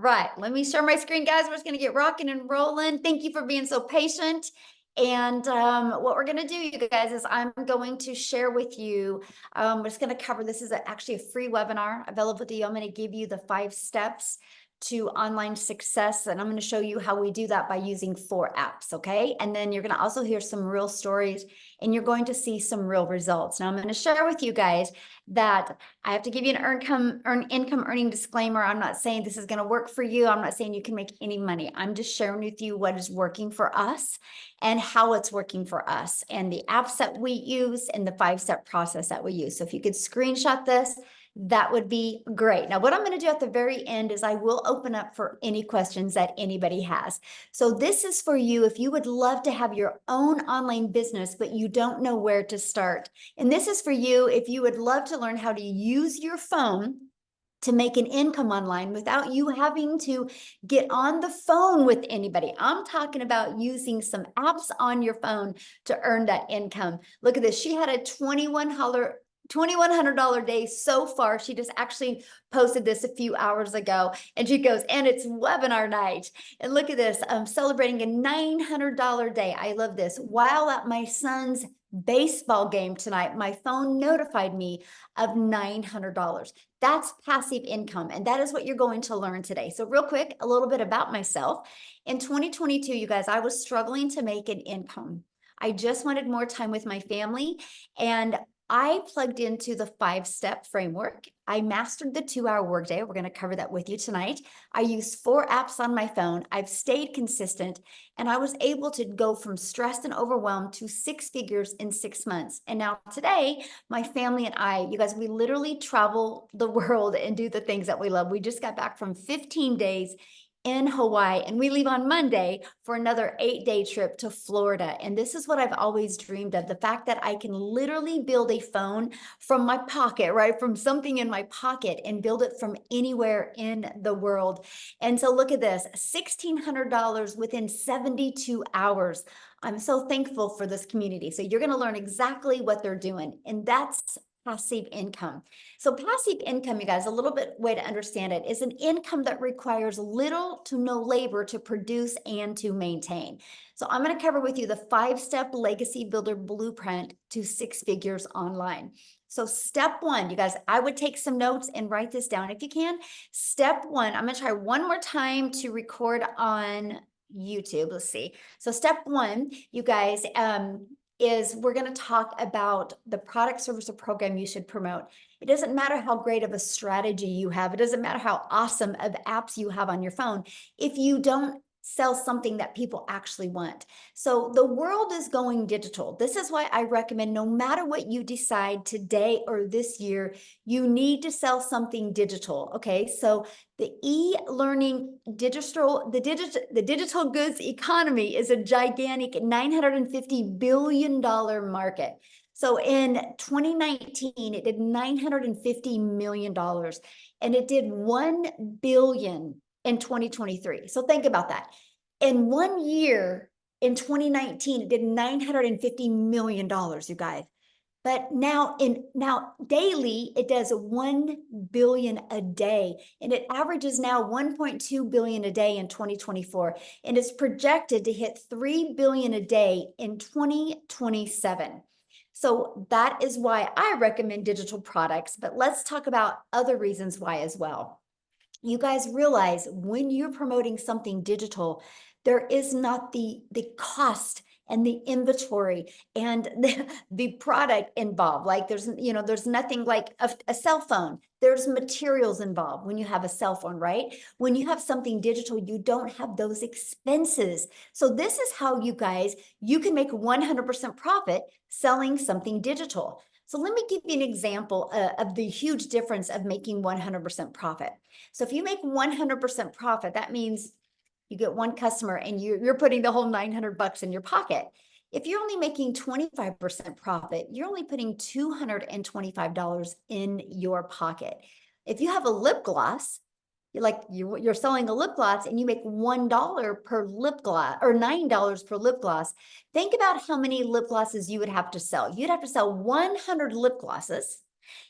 right, let me share my screen, guys. We're just gonna get rocking and rolling. Thank you for being so patient. And what we're gonna do, you guys, is I'm going to share with you. We're just gonna cover this is actually a free webinar available to you. I'm gonna give you the 5 steps to online success, and I'm gonna show you how we do that by using 4 apps, okay? And then you're gonna also hear some real stories, and you're going to see some real results. Now I'm gonna share with you guys that I have to give you an income earning disclaimer. I'm not saying this is going to work for you. I'm not saying you can make any money. I'm just sharing with you what is working for us and how it's working for us and the apps that we use and the 5-step process that we use. So if you could screenshot this, that would be great. Now, what I'm going to do at the very end is I will open up for any questions that anybody has. So this is for you if you would love to have your own online business, but you don't know where to start. And this is for you if you would love to learn how to use your phone to make an income online without you having to get on the phone with anybody. I'm talking about using some apps on your phone to earn that income. Look at this. She had a $2,100 day so far. She just actually posted this a few hours ago, and she goes, and it's webinar night. And look at this, I'm celebrating a $900 day. I love this. While at my son's baseball game tonight, my phone notified me of $900. That's passive income, and that is what you're going to learn today. So real quick, a little bit about myself. In 2022, you guys, I was struggling to make an income. I just wanted more time with my family, and I plugged into the 5-step framework. I mastered the 2-hour workday. We're going to cover that with you tonight. I used 4 apps on my phone. I've stayed consistent, and I was able to go from stressed and overwhelmed to 6 figures in 6 months. And now today, my family and I, you guys, we literally travel the world and do the things that we love. We just got back from 15 days in Hawaii, and we leave on Monday for another 8-day trip to Florida. And this is what I've always dreamed of, the fact that I can literally build a phone from my pocket, right? From something in my pocket and build it from anywhere in the world. And so look at this, $1,600 within 72 hours. I'm so thankful for this community. So you're going to learn exactly what they're doing. And that's passive income. So passive income, you guys, a little bit way to understand it is an income that requires little to no labor to produce and to maintain. So I'm going to cover with you the 5-step legacy builder blueprint to 6 figures online. So step 1, you guys, I would take some notes and write this down if you can. Step 1, I'm going to try one more time to record on YouTube. Let's see. So step 1, you guys, is we're going to talk about the product, service, or program you should promote. It doesn't matter how great of a strategy you have. It doesn't matter how awesome of apps you have on your phone if you don't sell something that people actually want. So the world is going digital. This is why I recommend no matter what you decide today or this year, you need to sell something digital. Okay, so the e-learning the digital goods economy is a gigantic $950 billion market. So in 2019, it did $950 million, and it did $1 billion in 2023. So think about that. In 1 year, in 2019, it did $950 million, you guys. But now daily, it does 1 billion a day, and it averages now 1.2 billion a day in 2024, and it's projected to hit 3 billion a day in 2027. So that is why I recommend digital products, but let's talk about other reasons why as well. You guys realize when you're promoting something digital, there is not the cost and the inventory and the product involved. Like there's nothing like a cell phone. There's materials involved when you have a cell phone, right? When you have something digital, you don't have those expenses. So this is how you can make 100% profit selling something digital. So let me give you an example of the huge difference of making 100% profit. So if you make 100% profit, that means you get one customer and you're putting the whole $900 in your pocket. If you're only making 25% profit, you're only putting $225 in your pocket. If you have a lip gloss, you're selling a lip gloss and you make $1 per lip gloss or $9 per lip gloss. Think about how many lip glosses you would have to sell. You'd have to sell 100 lip glosses,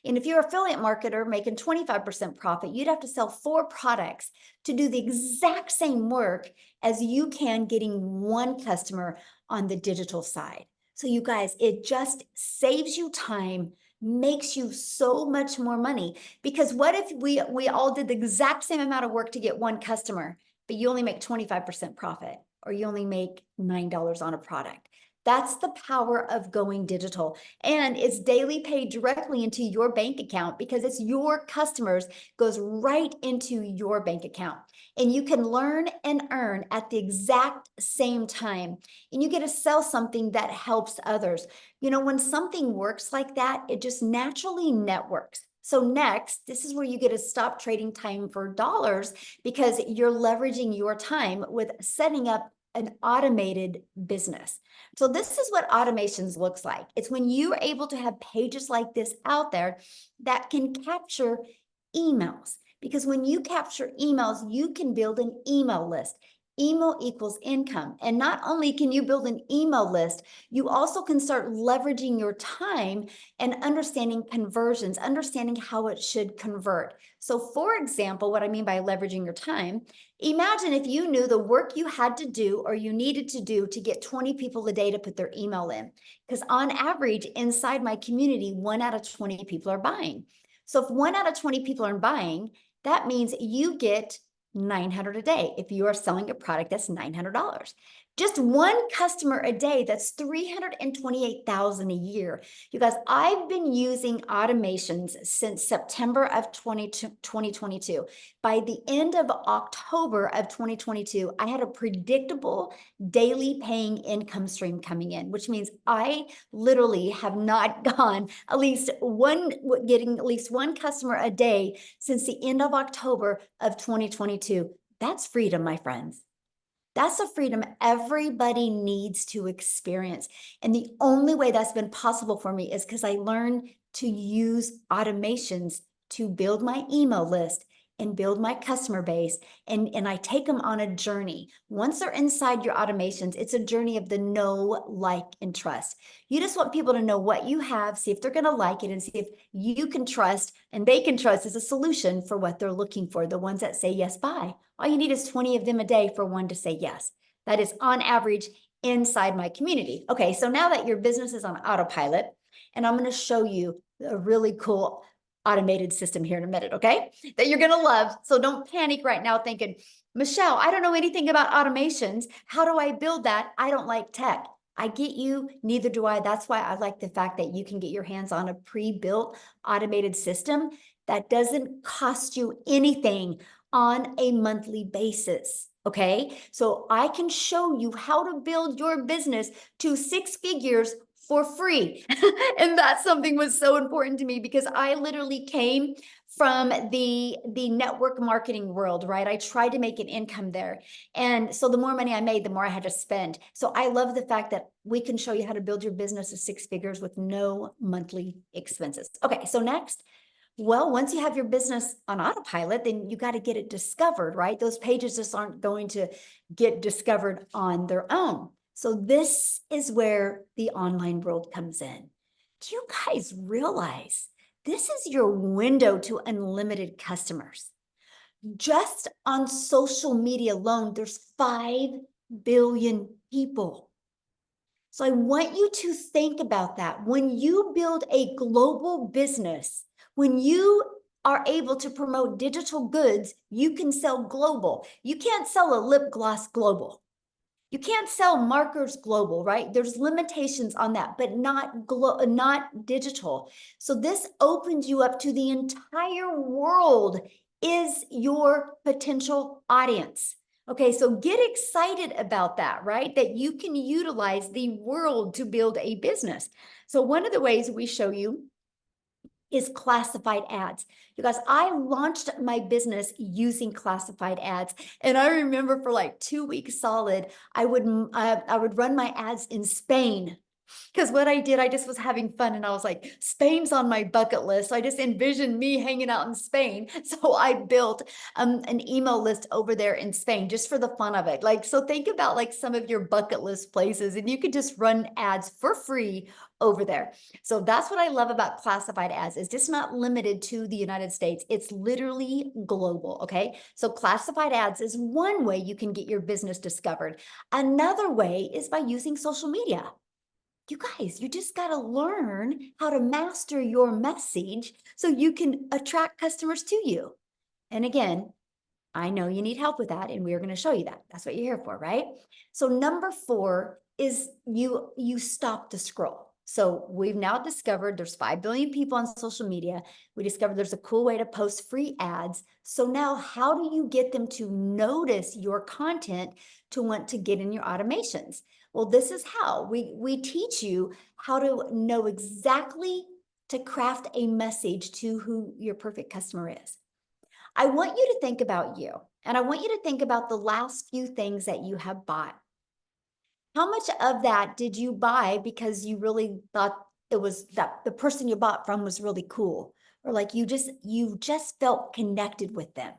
And if you're an affiliate marketer making 25% profit, you'd have to sell 4 products to do the exact same work as you can getting 1 customer on the digital side. So you guys, it just saves you time, makes you so much more money. Because what if we all did the exact same amount of work to get 1 customer, but you only make 25% profit, or you only make $9 on a product? That's the power of going digital. And it's daily paid directly into your bank account because it's your customers, goes right into your bank account. And you can learn and earn at the exact same time. And you get to sell something that helps others. You know, when something works like that, it just naturally networks. So next, this is where you get to stop trading time for dollars, because you're leveraging your time with setting up an automated business. So this is what automations looks like. It's when you're able to have pages like this out there that can capture emails. Because when you capture emails, you can build an email list. Email equals income. And not only can you build an email list, you also can start leveraging your time and understanding conversions, understanding how it should convert. So for example, what I mean by leveraging your time, imagine if you knew the work you had to do or you needed to do to get 20 people a day to put their email in. Because on average, inside my community, 1 out of 20 people are buying. So if 1 out of 20 people are buying, that means you get $900 a day. If you are selling a product, that's $900. Just 1 customer a day, that's $328,000 a year. You guys, I've been using automations since September of 2022. By the end of October of 2022, I had a predictable daily paying income stream coming in, which means I literally have not gone getting at least 1 customer a day since the end of October of 2022. That's freedom, my friends. That's a freedom everybody needs to experience. And the only way that's been possible for me is because I learned to use automations to build my email list and build my customer base. And I take them on a journey. Once they're inside your automations, it's a journey of the know, like, and trust. You just want people to know what you have, see if they're going to like it, and see if you can trust and they can trust as a solution for what they're looking for, the ones that say yes, buy. All you need is 20 of them a day for 1 to say yes. That is on average inside my community. Okay, so now that your business is on autopilot, and I'm going to show you a really cool automated system here in a minute, okay? That you're going to love. So don't panic right now thinking, Michelle, I don't know anything about automations. How do I build that? I don't like tech. I get you, neither do I. That's why I like the fact that you can get your hands on a pre-built automated system that doesn't cost you anything on a monthly basis. Okay, so I can show you how to build your business to 6 figures for free. And that's something was so important to me because I literally came from the network marketing world, right? I tried to make an income there. And so the more money I made, the more I had to spend. So I love the fact that we can show you how to build your business to 6 figures with no monthly expenses. Okay, so next, well, once you have your business on autopilot, then you got to get it discovered, right? Those pages just aren't going to get discovered on their own. So this is where the online world comes in. Do you guys realize this is your window to unlimited customers? Just on social media alone, there's 5 billion people. So I want you to think about that. When you build a global business, when you are able to promote digital goods, you can sell global. You can't sell a lip gloss global. You can't sell markers global, right? There's limitations on that, but not digital. So this opens you up to the entire world is your potential audience. Okay, so get excited about that, right? That you can utilize the world to build a business. So one of the ways we show you is classified ads. You guys, I launched my business using classified ads. And I remember for like 2 weeks solid, I would run my ads in Spain, Because what I did, I just was having fun and I was like, Spain's on my bucket list. So I just envisioned me hanging out in Spain. So I built an email list over there in Spain just for the fun of it. Like, so think about like some of your bucket list places and you could just run ads for free over there. So that's what I love about classified ads. It's just not limited to the United States. It's literally global. Okay. So classified ads is one way you can get your business discovered. Another way is by using social media. You guys, you just got to learn how to master your message so you can attract customers to you. And again, I know you need help with that, and we're going to show you that. That's what you're here for, right? So number 4 is you stop the scroll. So we've now discovered there's 5 billion people on social media. We discovered there's a cool way to post free ads. So now how do you get them to notice your content to want to get in your automations? Well, this is how we teach you how to know exactly to craft a message to who your perfect customer is. I want you to think about you, and I want you to think about the last few things that you have bought. How much of that did you buy because you really thought it was that the person you bought from was really cool, or like you just felt connected with them?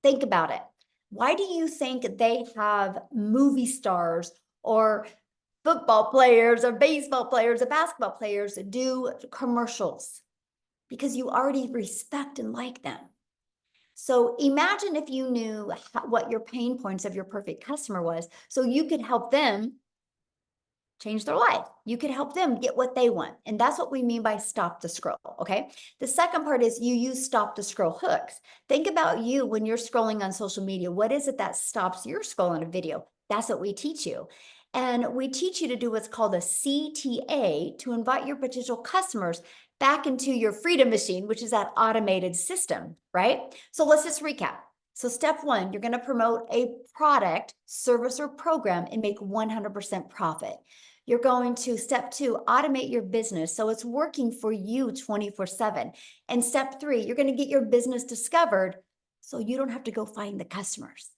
Think about it. Why do you think they have movie stars or football players or baseball players or basketball players do commercials? Because you already respect and like them. So imagine if you knew what your pain points of your perfect customer was, so you could help them change their life. You could help them get what they want. And that's what we mean by stop the scroll. Okay. The second part is you use stop the scroll hooks. Think about you when you're scrolling on social media. What is it that stops your scroll on a video? That's what we teach you. And we teach you to do what's called a CTA to invite your potential customers back into your freedom machine, which is that automated system, right? So let's just recap. So step 1, you're going to promote a product, service, or program and make 100% profit. You're going to step 2, automate your business so it's working for you 24/7. And step 3, you're going to get your business discovered so you don't have to go find the customers.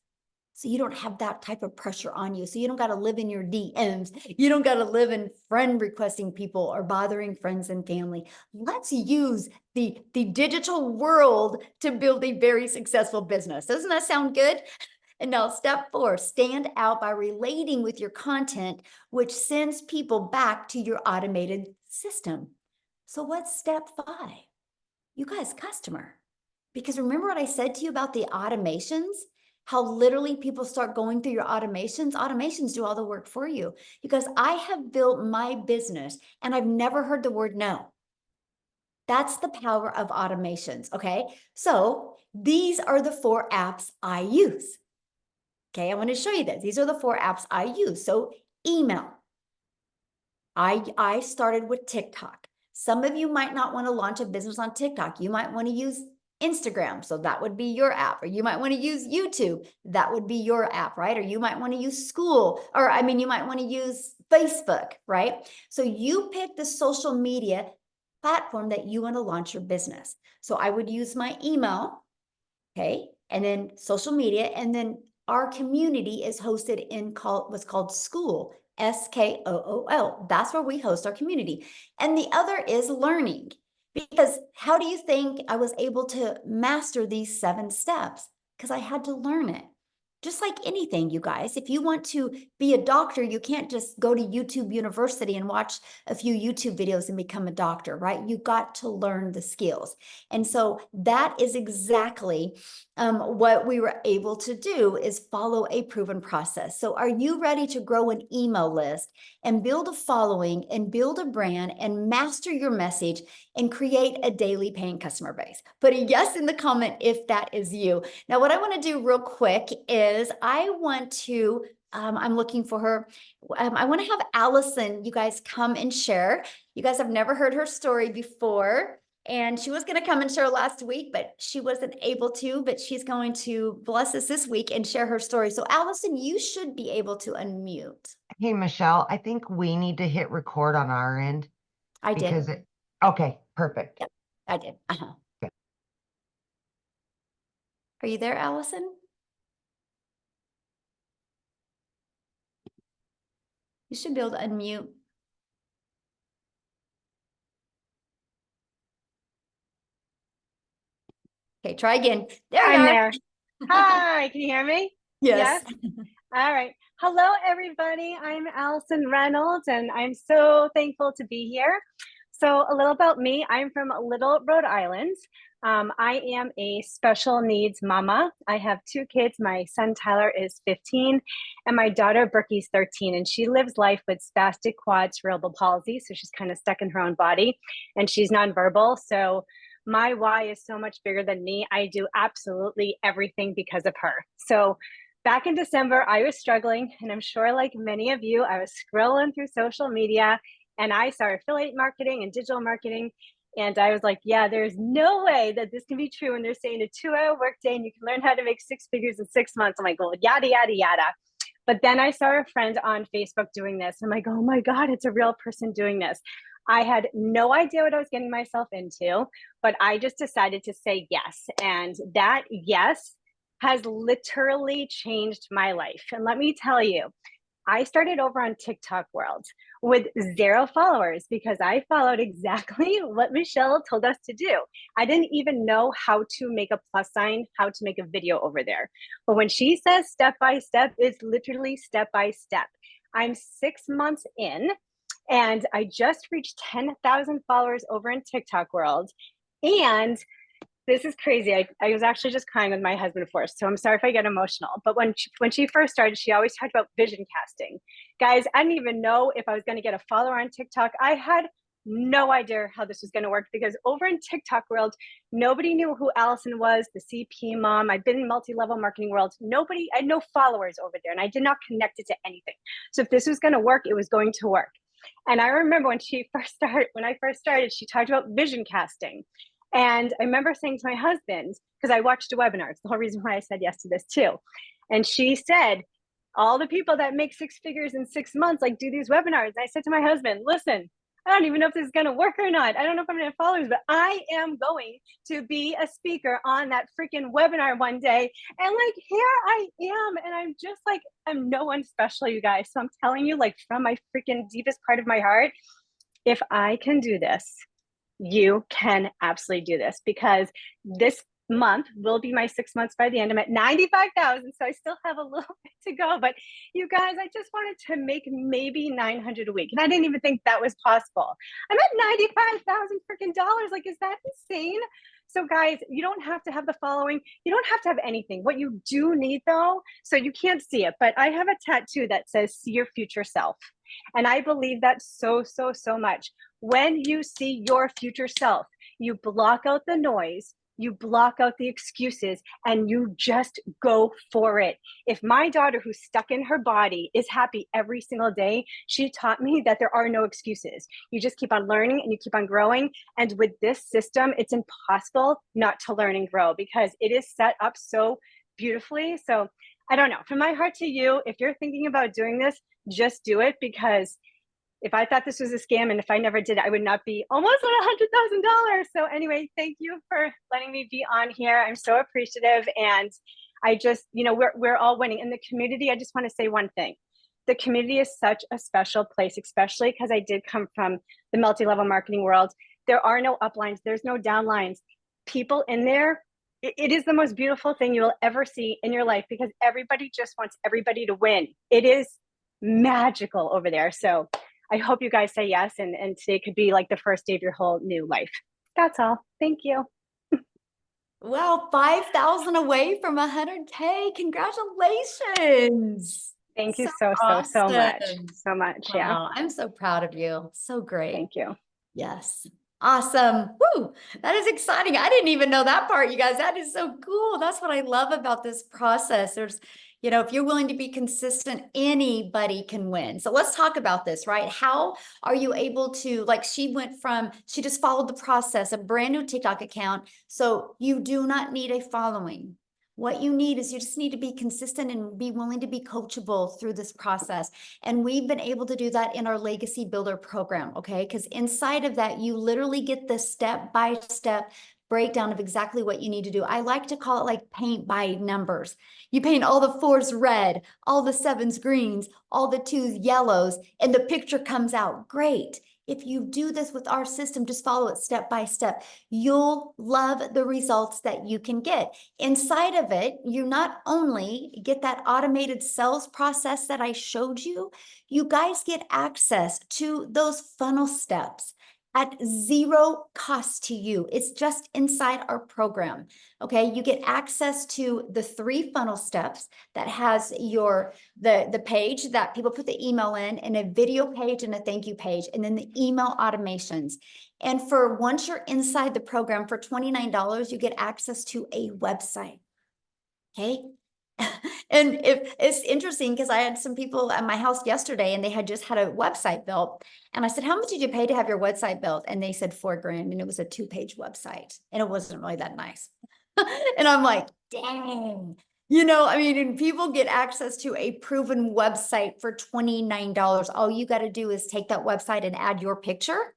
So you don't have that type of pressure on you. So you don't got to live in your DMs. You don't got to live in friend requesting people or bothering friends and family. Let's use the digital world to build a very successful business. Doesn't that sound good? And now step 4, stand out by relating with your content, which sends people back to your automated system. So what's step 5? You guys, customer. Because remember what I said to you about the automations? How literally people start going through your automations. Automations do all the work for you. Because I have built my business and I've never heard the word no. That's the power of automations, okay? So these are the 4 apps I use. Okay, I want to show you this. These are the 4 apps I use. So email. I started with TikTok. Some of you might not want to launch a business on TikTok. You might want to use Instagram. So that would be your app. Or you might want to use YouTube. That would be your app, right? Or you might want to use you might want to use Facebook, right? So you pick the social media platform that you want to launch your business. So I would use my email, okay? And then social media. And then our community is hosted in what's called Skool. Skool. That's where we host our community. And the other is learning. Because how do you think I was able to master these 7 steps? Because I had to learn it. Just like anything, you guys, if you want to be a doctor, you can't just go to YouTube University and watch a few YouTube videos and become a doctor, right? You got to learn the skills. And so that is exactly what we were able to do is follow a proven process. So are you ready to grow an email list and build a following and build a brand and master your message and create a daily paying customer base? Put a yes in the comment if that is you. Now, what I want to do real quick is I want to, I'm looking for her. I want to have Allison, you guys come and share. You guys have never heard her story before. And she was going to come and share last week, but she wasn't able to, but she's going to bless us this week and share her story. So Allison, you should be able to unmute. Hey, Michelle, I think we need to hit record on our end I because did. okay, perfect. Yep, I did. Good. Are you there, Allison? You should be able to unmute. Okay, try again. There you I'm are. there. Hi, can you hear me? Yes. Yes? All right. Hello, everybody. I'm Allison Reynolds, and I'm so thankful to be here. So, a little about me. I'm from Little, Rhode Island. I am a special needs mama. I have two kids. My son Tyler is 15, and my daughter Berkey's 13, and she lives life with spastic quad cerebral palsy. So, she's kind of stuck in her own body, and she's nonverbal. So, my why is so much bigger than me. I do absolutely everything because of her. So, back in December, I was struggling, and I'm sure, like many of you, I was scrolling through social media and I saw affiliate marketing and digital marketing. And I was like, yeah, there's no way that this can be true. And they're saying a 2-hour workday and you can learn how to make six figures in 6 months. I'm like, well, yada, yada, yada. But then I saw a friend on Facebook doing this. I'm like, oh my God, it's a real person doing this. I had no idea what I was getting myself into, but I just decided to say yes. And that yes has literally changed my life. And let me tell you, I started over on TikTok World with 0 followers because I followed exactly what Michelle told us to do. I didn't even know how to make a plus sign, how to make a video over there. But when she says step by step, it's literally step by step. I'm 6 months in and I just reached 10,000 followers over in TikTok World. And this is crazy. I was actually just crying with my husband first, so I'm sorry if I get emotional. But when she first started, she always talked about vision casting. Guys, I didn't even know if I was going to get a follower on TikTok. I had no idea how this was going to work because over in TikTok world, nobody knew who Allison was, the CP mom. I've been in multi-level marketing world. Nobody, I had no followers over there, and I did not connect it to anything. So if this was going to work, it was going to work. And I remember when I first started, she talked about vision casting. And I remember saying to my husband, because I watched a webinar, it's the whole reason why I said yes to this too. And she said, all the people that make 6 figures in 6 months, like do these webinars. And I said to my husband, listen, I don't even know if this is going to work or not. I don't know if I'm going to have followers, but I am going to be a speaker on that freaking webinar one day. And like, here I am. And I'm just like, I'm no one special, you guys. So I'm telling you, like, from my freaking deepest part of my heart, if I can do this, you can absolutely do this because this month will be my 6 months by the end. I'm at 95,000, so I still have a little bit to go. But you guys, I just wanted to make maybe 900 a week, and I didn't even think that was possible. I'm at 95,000 freaking dollars. Like, is that insane? So guys, you don't have to have the following. You don't have to have anything. What you do need though, so you can't see it, but I have a tattoo that says, see your future self. And I believe that so, so, so much. When you see your future self, you block out the noise, you block out the excuses, and you just go for it. If my daughter, who's stuck in her body, is happy every single day, she taught me that there are no excuses. You just keep on learning and you keep on growing. And with this system, it's impossible not to learn and grow because it is set up so beautifully. So I don't know, from my heart to you, if you're thinking about doing this, just do it, because if I thought this was a scam and if I never did it, I would not be almost at $100,000. So anyway, thank you for letting me be on here. I'm so appreciative. And I just, we're all winning. In the community, I just want to say one thing. The community is such a special place, especially because I did come from the multi-level marketing world. There are no uplines. There's no downlines. People in there, it is the most beautiful thing you will ever see in your life because everybody just wants everybody to win. It is magical over there. So I hope you guys say yes, and today could be like the first day of your whole new life. That's all. Thank you. Well, 5,000 away from 100K. Congratulations. Thank you So so much. awesome. So much. Yeah. Wow, I'm so proud of you. So great. Thank you. Yes. Awesome. Woo. That is exciting. I didn't even know that part, you guys. That is so cool. That's what I love about this process. There's, if you're willing to be consistent, anybody can win. So let's talk about this, right? How are you able to, like, she just followed the process, a brand new TikTok account. So you do not need a following. What you need is you just need to be consistent and be willing to be coachable through this process. And we've been able to do that in our Legacy Builder program, okay? Because inside of that, you literally get the step-by-step breakdown of exactly what you need to do. I like to call it like paint by numbers. You paint all the 4s red, all the 7s greens, all the 2s yellows, and the picture comes out great. If you do this with our system, just follow it step by step. You'll love the results that you can get. Inside of it, you not only get that automated sales process that I showed you, you guys get access to those funnel steps at zero cost to you. It's just inside our program. Okay, you get access to the 3 funnel steps that has the page that people put the email in, and a video page and a thank you page, and then the email automations. And for once you're inside the program for $29, you get access to a website. Okay. And if it's interesting, because I had some people at my house yesterday and they had just had a website built. And I said, how much did you pay to have your website built? And they said $4,000, and it was a 2-page website, and it wasn't really that nice. And I'm like, dang, I mean, and people get access to a proven website for $29. All you got to do is take that website and add your picture.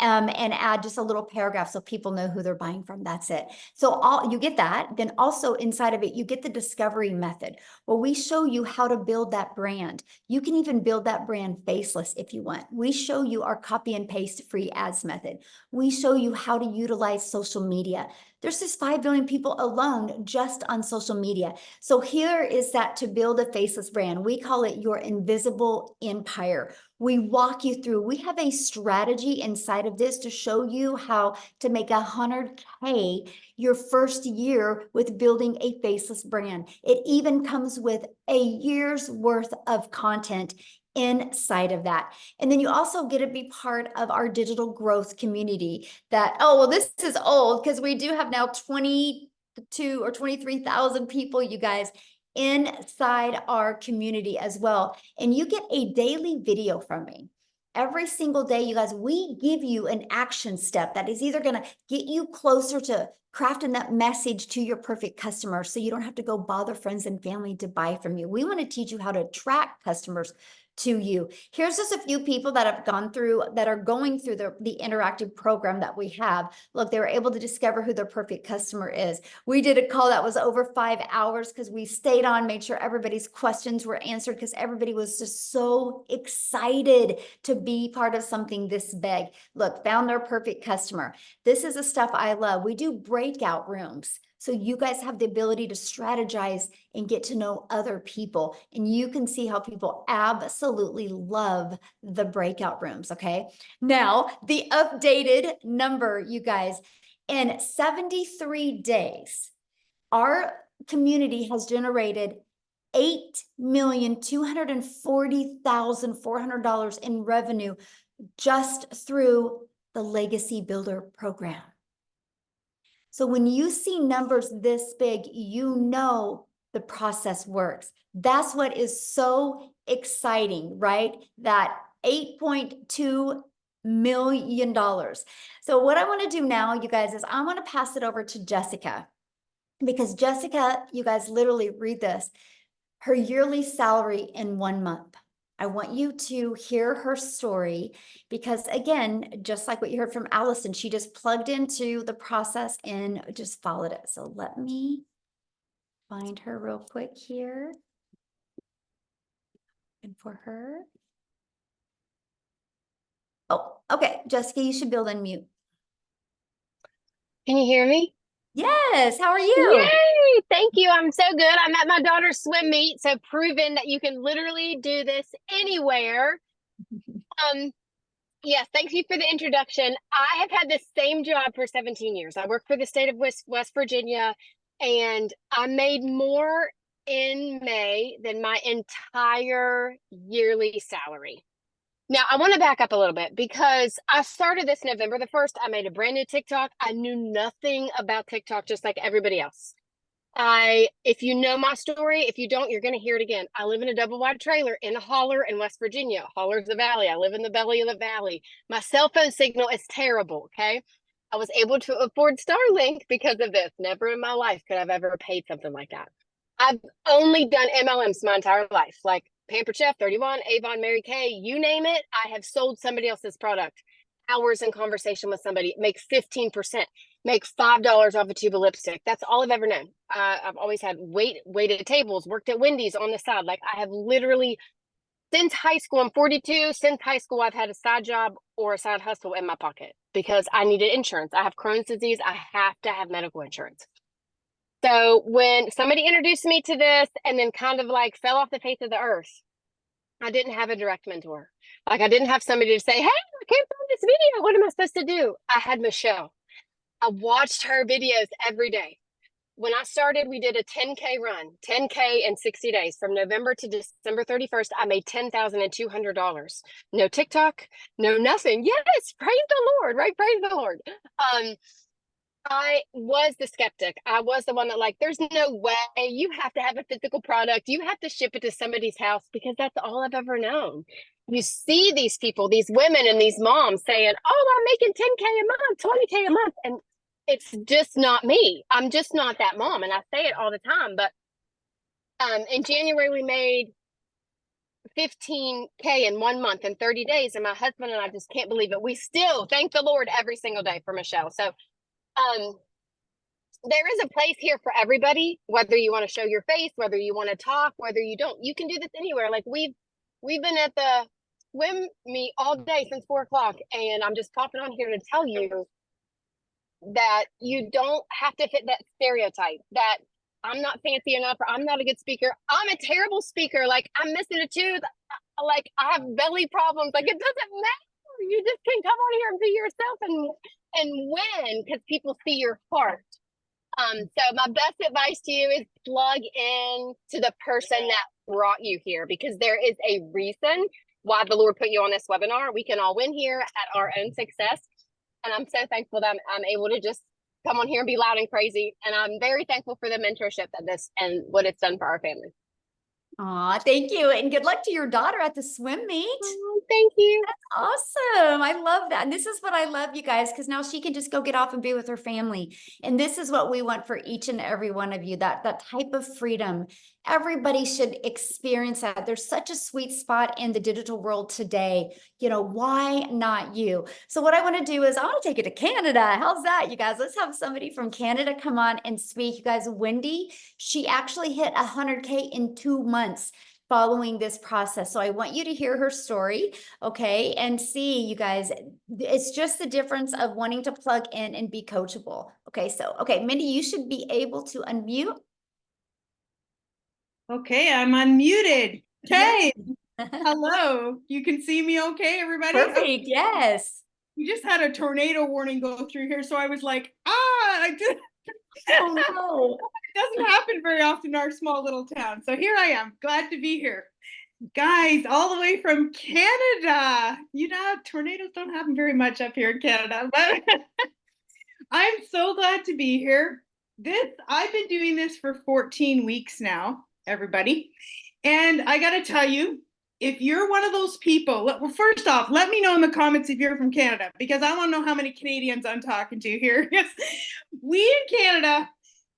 And add just a little paragraph so people know who they're buying from. That's it. So you get that. Then also inside of it, you get the discovery method, where we show you how to build that brand. You can even build that brand faceless if you want. We show you our copy and paste free ads method. We show you how to utilize social media. There's just 5 billion people alone just on social media. So here is that to build a faceless brand. We call it your invisible empire. We walk you through. We have a strategy inside of this to show you how to make 100K your first year with building a faceless brand. It even comes with a year's worth of content inside of that. And then you also get to be part of our digital growth community that, oh, well, this is old because we do have now 22 or 23,000 people, you guys, inside our community as well. And you get a daily video from me. Every single day, you guys, we give you an action step that is either going to get you closer to crafting that message to your perfect customer so you don't have to go bother friends and family to buy from you. We want to teach you how to attract customers to you. Here's just a few people that have gone through, that are going through the interactive program that we have. Look, they were able to discover who their perfect customer is. We did a call that was over 5 hours because we stayed on, made sure everybody's questions were answered, because everybody was just so excited to be part of something this big. Look, found their perfect customer. This is the stuff I love. We do breakout rooms, so you guys have the ability to strategize and get to know other people. And you can see how people absolutely love the breakout rooms, okay? Now, the updated number, you guys, in 73 days, our community has generated $8,240,400 in revenue just through the Legacy Builder program. So when you see numbers this big, you know the process works. That's what is so exciting, right? That $8.2 million. So what I want to do now, you guys, is I want to pass it over to Jessica, because Jessica, you guys, literally read this, her yearly salary in 1 month. I want you to hear her story, because again, just like what you heard from Allison, she just plugged into the process and just followed it. So let me find her real quick here. And for her. Oh, okay. Jessica, you should build unmute. Can you hear me? Yes. How are you? Yay! Thank you. I'm so good. I'm at my daughter's swim meet, so proving that you can literally do this anywhere. Yes, thank you for the introduction. I have had the same job for 17 years. I work for the state of West Virginia, and I made more in May than my entire yearly salary. Now, I want to back up a little bit, because I started this November the 1st. I made a brand new TikTok. I knew nothing about TikTok, just like everybody else. If you know my story, if you don't, you're going to hear it again. I live in a double wide trailer in a holler in West Virginia. Holler's the valley. I live in the belly of the valley. My cell phone signal is terrible. Okay. I was able to afford Starlink because of this. Never in my life could I've ever paid something like that. I've only done MLMs my entire life, like Pampered Chef, 31, Avon, Mary Kay, you name it. I have sold somebody else's product. Hours in conversation with somebody, make 15%, make $5 off a tube of lipstick. That's all I've ever known. I've always had waited tables, worked at Wendy's on the side. Like, I have literally since high school, I'm 42. Since high school, I've had a side job or a side hustle in my pocket because I needed insurance. I have Crohn's disease. I have to have medical insurance. So when somebody introduced me to this and then kind of like fell off the face of the earth, I didn't have a direct mentor. Like I didn't have somebody to say, hey, I came from this video. What am I supposed to do? I had Michelle. I watched her videos every day. When I started, we did a 10K run, 10K in 60 days. From November to December 31st, I made $10,200. No TikTok, no nothing. Yes, praise the Lord, right? Praise the Lord. I was the skeptic. I was the one that like, there's no way you have to have a physical product. You have to ship it to somebody's house because that's all I've ever known. You see these people, these women and these moms saying, oh, I'm making 10K a month, 20K a month. And it's just not me. I'm just not that mom. And I say it all the time. But in January, we made 15K in 1 month in 30 days. And my husband and I just can't believe it. We still thank the Lord every single day for Michelle. So there is a place here for everybody, whether you want to show your face, whether you want to talk, whether you don't. You can do this anywhere. Like we've been at the swim meet all day since 4 o'clock, and I'm just popping on here to tell you that you don't have to fit that stereotype that I'm not fancy enough or I'm not a good speaker. I'm a terrible speaker. Like I'm missing a tooth. Like I have belly problems. Like it doesn't matter. You just can come on here and be yourself and win because people see your heart. So my best advice to you is plug in to the person that brought you here because there is a reason why the Lord put you on this webinar. We can all win here at our own success. And I'm so thankful that I'm able to just come on here and be loud and crazy. And I'm very thankful for the mentorship that this and what it's done for our family. Aw, thank you. And good luck to your daughter at the swim meet. Oh, thank you. Awesome. I love that. And this is what I love, you guys, because now she can just go get off and be with her family. And this is what we want for each and every one of you, that type of freedom. Everybody should experience that. There's such a sweet spot in the digital world today. You know, why not you? So what I want to do is I want to take it to Canada. How's that, you guys? Let's have somebody from Canada come on and speak. You guys, Wendy, she actually hit 100K in 2 months following this process. So I want you to hear her story, okay, and see, you guys, it's just the difference of wanting to plug in and be coachable. Okay, so, okay, Mindy, you should be able to unmute. Okay, I'm unmuted. Okay, hello. You can see me okay, everybody? Perfect, yes. We just had a tornado warning go through here, so I was like, I did. Oh no. It doesn't happen very often in our small little town. So here I am, glad to be here. Guys, all the way from Canada. You know, tornadoes don't happen very much up here in Canada, but I'm so glad to be here. I've been doing this for 14 weeks now, everybody. And I got to tell you, if you're one of those people, well, first off, let me know in the comments if you're from Canada, because I want to know how many Canadians I'm talking to here. We in Canada,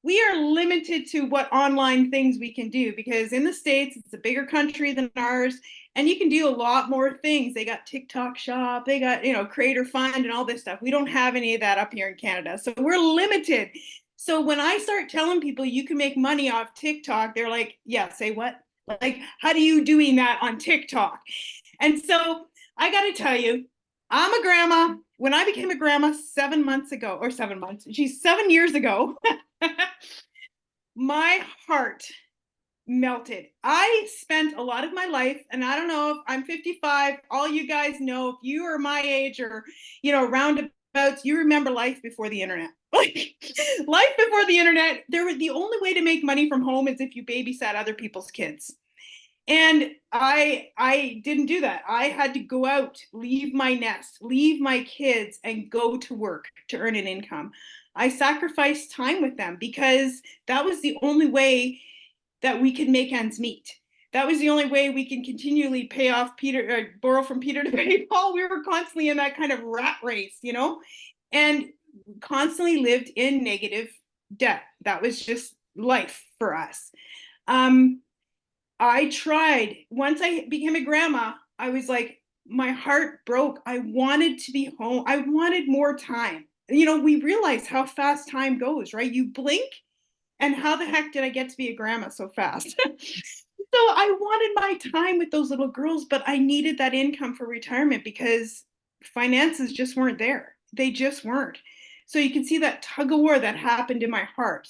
we are limited to what online things we can do, because in the States, it's a bigger country than ours, and you can do a lot more things. They got TikTok Shop, they got, Creator Fund and all this stuff. We don't have any of that up here in Canada. So we're limited. So when I start telling people you can make money off TikTok, they're like, yeah, say what? Like, how do you doing that on TikTok? And so I got to tell you, I'm a grandma. When I became a grandma 7 years ago, my heart melted. I spent a lot of my life, and I don't know if I'm 55, all you guys know, if you are my age or, roundabouts, you remember life before the internet. Like life before the internet, the only way to make money from home is if you babysat other people's kids. And I didn't do that. I had to go out, leave my nest, leave my kids, and go to work to earn an income. I sacrificed time with them because that was the only way that we could make ends meet. That was the only way we can continually pay off borrow from Peter to pay Paul. We were constantly in that kind of rat race, and constantly lived in negative debt. That was just life for us. I tried. Once I became a grandma, I was like, my heart broke. I wanted to be home. I wanted more time. We realize how fast time goes, right? You blink, and how the heck did I get to be a grandma so fast? So I wanted my time with those little girls, but I needed that income for retirement because finances just weren't there. They just weren't. So you can see that tug of war that happened in my heart.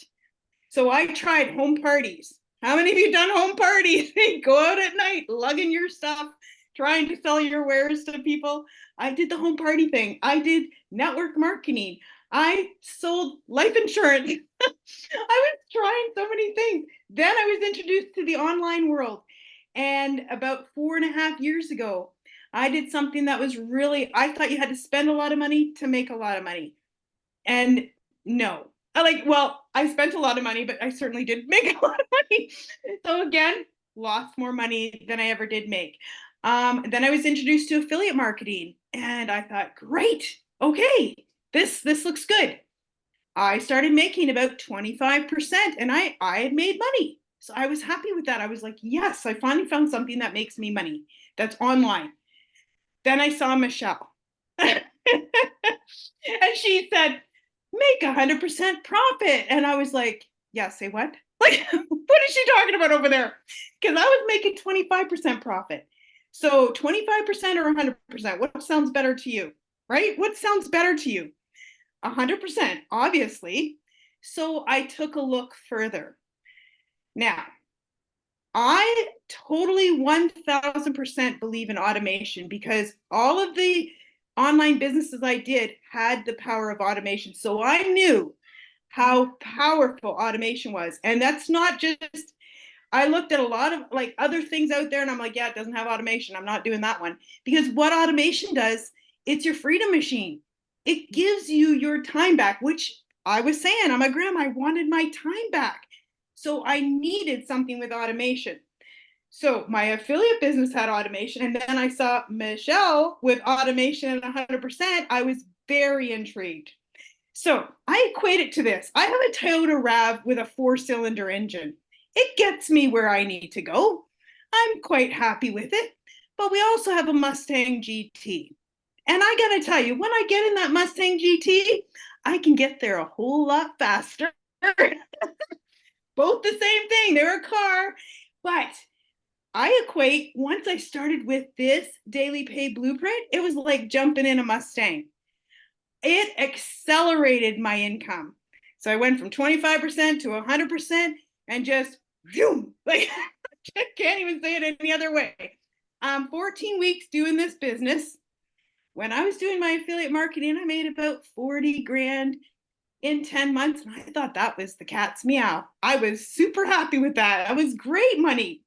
So I tried home parties. How many of you done home parties? Go out at night, lugging your stuff, trying to sell your wares to people. I did the home party thing. I did network marketing. I sold life insurance. I was trying so many things. Then I was introduced to the online world. And about 4.5 years ago, I did something that was really, I thought you had to spend a lot of money to make a lot of money. And no, I spent a lot of money, but I certainly did make a lot of money. So again, lost more money than I ever did make. Then I was introduced to affiliate marketing and I thought, great, okay, this looks good. I started making about 25% and I had made money. So I was happy with that. I was like, yes, I finally found something that makes me money that's online. Then I saw Michelle. And she said, make 100% profit. And I was like, yeah, say what? Like, what is she talking about over there? Because I was making 25% profit. So 25% or 100%, what sounds better to you, right? What sounds better to you? 100%, obviously. So I took a look further. Now, I totally 1000% believe in automation because all of the online businesses I did had the power of automation. So I knew how powerful automation was. And that's not just, I looked at a lot of like other things out there and I'm like, yeah, it doesn't have automation. I'm not doing that one. Because what automation does, it's your freedom machine. It gives you your time back, which I was saying, I'm a grandma, I wanted my time back. So I needed something with automation. So my affiliate business had automation. And then I saw Michelle with automation at 100%. I was very intrigued. So I equate it to this. I have a Toyota RAV with a 4-cylinder engine. It gets me where I need to go. I'm quite happy with it. But we also have a Mustang GT. And I gotta tell you, when I get in that Mustang GT, I can get there a whole lot faster. Both the same thing, they're a car. But I equate, once I started with this daily pay blueprint, it was like jumping in a Mustang. It accelerated my income. So I went from 25% to 100% and just, boom, like, I can't even say it any other way. 14 weeks doing this business. When I was doing my affiliate marketing, I made about 40 grand in 10 months. And I thought that was the cat's meow. I was super happy with that. That was great money.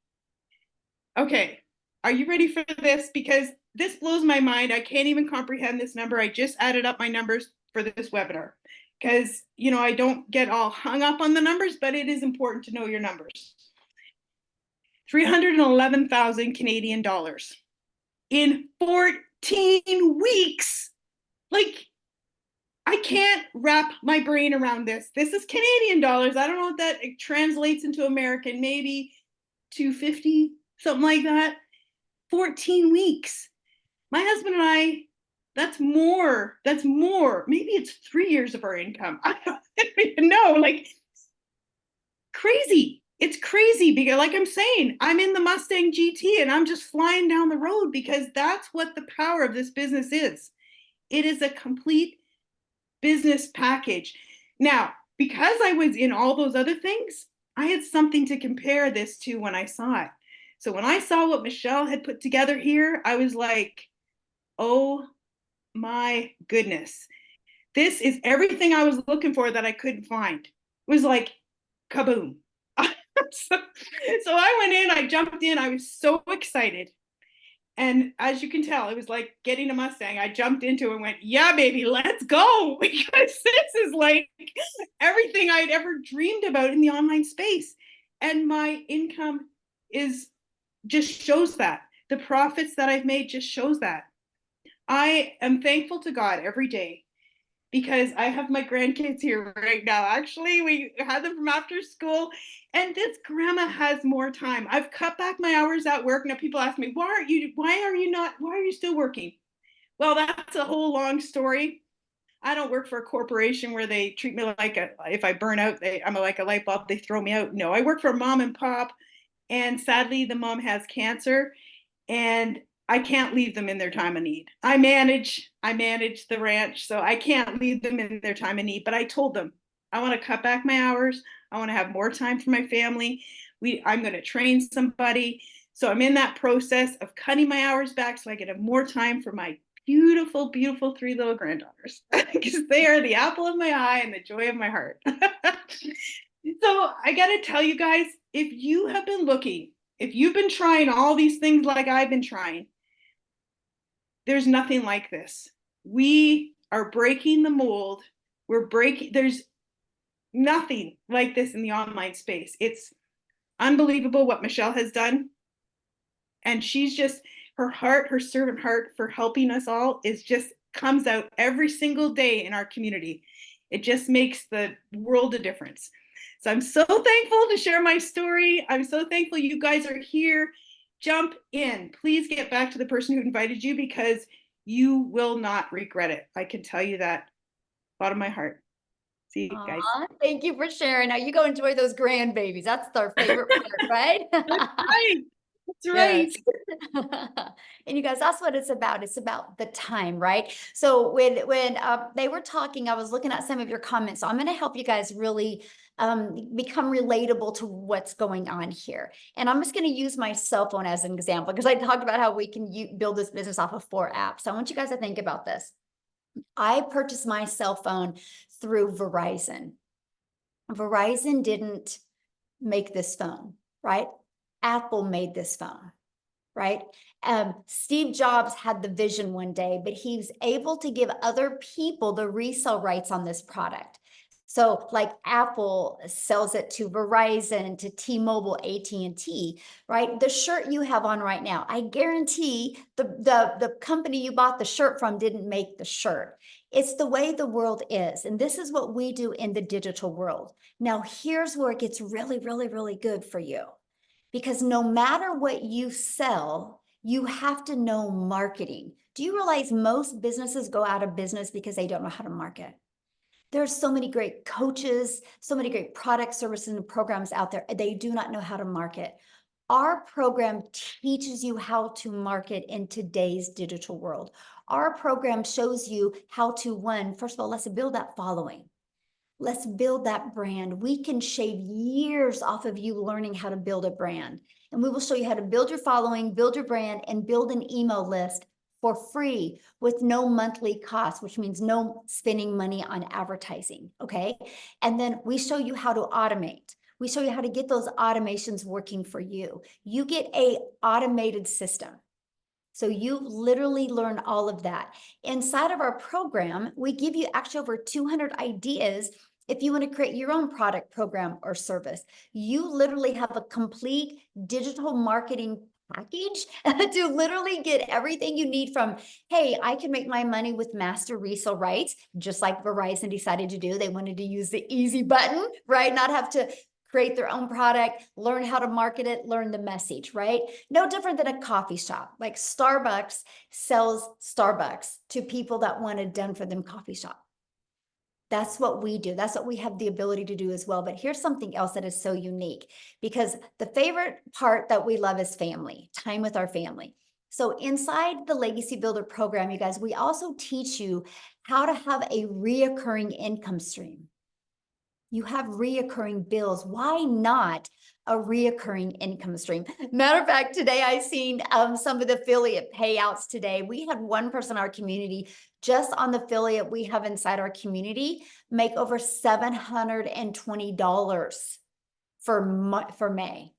Okay, are you ready for this? Because this blows my mind. I can't even comprehend this number. I just added up my numbers for this webinar because, you know, I don't get all hung up on the numbers, but it is important to know your numbers. 311,000 Canadian dollars in 14 weeks. Like, I can't wrap my brain around this. This is Canadian dollars. I don't know what that translates into American, maybe 250, something like that. 14 weeks. My husband and I, that's more. Maybe it's 3 years of our income. I don't even know. Like, crazy. It's crazy because, like I'm saying, I'm in the Mustang GT and I'm just flying down the road because that's what the power of this business is. It is a complete business package. Now, because I was in all those other things, I had something to compare this to when I saw it. So when I saw what Michelle had put together here, I was like, oh my goodness. This is everything I was looking for that I couldn't find. It was like, kaboom. so I went in, I jumped in, I was so excited. And as you can tell, it was like getting a Mustang. I jumped into it and went, yeah, baby, let's go. Because this is like everything I'd ever dreamed about in the online space. And my income is just shows that. The profits that I've made just shows that. I am thankful to God every day because I have my grandkids here right now. Actually, we had them from after school, and this grandma has more time. I've cut back my hours at work. Now people ask me, why are you still working? Well, that's a whole long story. I don't work for a corporation where they treat me like if I burn out, I'm like a light bulb, they throw me out. No, I work for a mom and pop And sadly, the mom has cancer, and I can't leave them in their time of need. I manage the ranch, so I can't leave them in their time of need. But I told them, I want to cut back my hours. I want to have more time for my family. I'm going to train somebody. So I'm in that process of cutting my hours back so I can have more time for my beautiful, beautiful 3 little granddaughters, because they are the apple of my eye and the joy of my heart. So I got to tell you guys, if you have been looking, if you've been trying all these things like I've been trying, there's nothing like this. We are breaking the mold. There's nothing like this in the online space. It's unbelievable what Michelle has done. And she's just, her heart, her servant heart for helping us all comes out every single day in our community. It just makes the world a difference. So I'm so thankful to share my story. I'm so thankful you guys are here. Jump in. Please get back to the person who invited you, because you will not regret it. I can tell you that, bottom of my heart. See you guys. Aw, thank you for sharing. Now you go enjoy those grandbabies. That's our favorite part, right? That's right. That's right. Yes. And you guys, that's what it's about. It's about the time, right? So when they were talking, I was looking at some of your comments. So I'm going to help you guys really become relatable to what's going on here. And I'm just going to use my cell phone as an example, because I talked about how we can build this business off of 4 apps. So I want you guys to think about this. I purchased my cell phone through Verizon. Verizon didn't make this phone, right? Apple made this phone, right? Steve Jobs had the vision one day, but he was able to give other people the resale rights on this product. So like Apple sells it to Verizon, to T-Mobile, AT&T, right? The shirt you have on right now, I guarantee the company you bought the shirt from didn't make the shirt. It's the way the world is. And this is what we do in the digital world. Now, here's where it gets really, really, really good for you. Because no matter what you sell, you have to know marketing. Do you realize most businesses go out of business because they don't know how to market? There's so many great coaches, so many great products, services, and programs out there. They do not know how to market. Our program teaches you how to market in today's digital world. Our program shows you how to, first of all, let's build that following. Let's build that brand. We can shave years off of you learning how to build a brand. And we will show you how to build your following, build your brand, and build an email list for free with no monthly cost, which means no spending money on advertising, okay? And then we show you how to automate. We show you how to get those automations working for you. You get an automated system. So you literally learn all of that. Inside of our program, we give you actually over 200 ideas if you want to create your own product, program, or service. You literally have a complete digital marketing package to literally get everything you need from, hey, I can make my money with master resale rights, just like Verizon decided to do. They wanted to use the easy button, right? Not have to create their own product, learn how to market it, learn the message, right? No different than a coffee shop. Like Starbucks sells Starbucks to people that want a done for them coffee shop. That's what we do. That's what we have the ability to do as well. But here's something else that is so unique, because the favorite part that we love is family, time with our family. So inside the Legacy Builder program, you guys, we also teach you how to have a reoccurring income stream. You have reoccurring bills. Why not a reoccurring income stream? Matter of fact, today I seen some of the affiliate payouts today. We had one person in our community, just on the affiliate we have inside our community, make over $720 for May.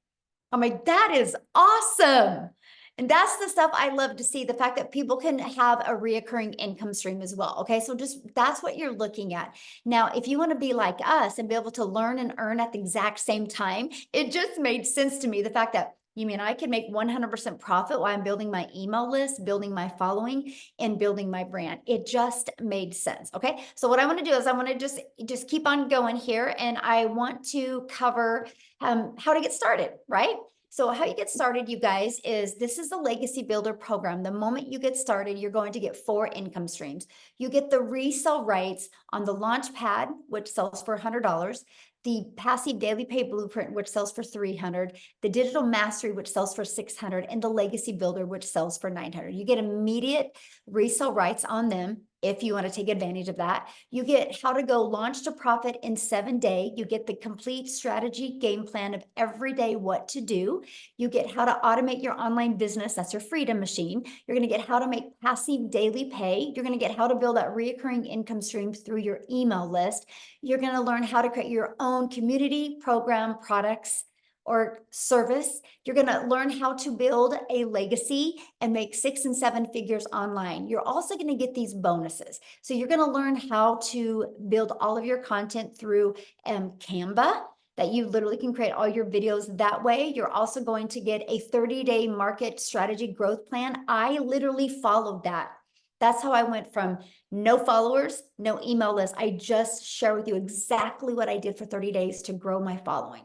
I'm like, that is awesome. And that's the stuff I love to see, the fact that people can have a reoccurring income stream as well. Okay, so that's what you're looking at. Now, if you want to be like us and be able to learn and earn at the exact same time, it just made sense to me. The fact that, you mean I can make 100% profit while I'm building my email list, building my following, and building my brand. It just made sense. Okay, so what I want to do is I want to just keep on going here, and I want to cover how to get started, right? So how you get started, you guys, this is the Legacy Builder program. The moment you get started, you're going to get 4 income streams. You get the resale rights on the launch pad, which sells for $100. the passive daily pay blueprint, which sells for 300, the digital mastery, which sells for 600, and the legacy builder, which sells for 900. You get immediate resale rights on them if you want to take advantage of that. You get how to go launch to profit in 7 days. You get the complete strategy game plan of every day what to do. You get how to automate your online business. That's your freedom machine. You're going to get how to make passive daily pay. You're going to get how to build that reoccurring income stream through your email list. You're going to learn how to create your own community, program, products, or service. You're going to learn how to build a legacy and make 6 and 7 figures online. You're also going to get these bonuses. So you're going to learn how to build all of your content through Canva, that you literally can create all your videos that way. You're also going to get a 30-day market strategy growth plan. I literally followed that. That's how I went from no followers, no email list. I just share with you exactly what I did for 30 days to grow my following.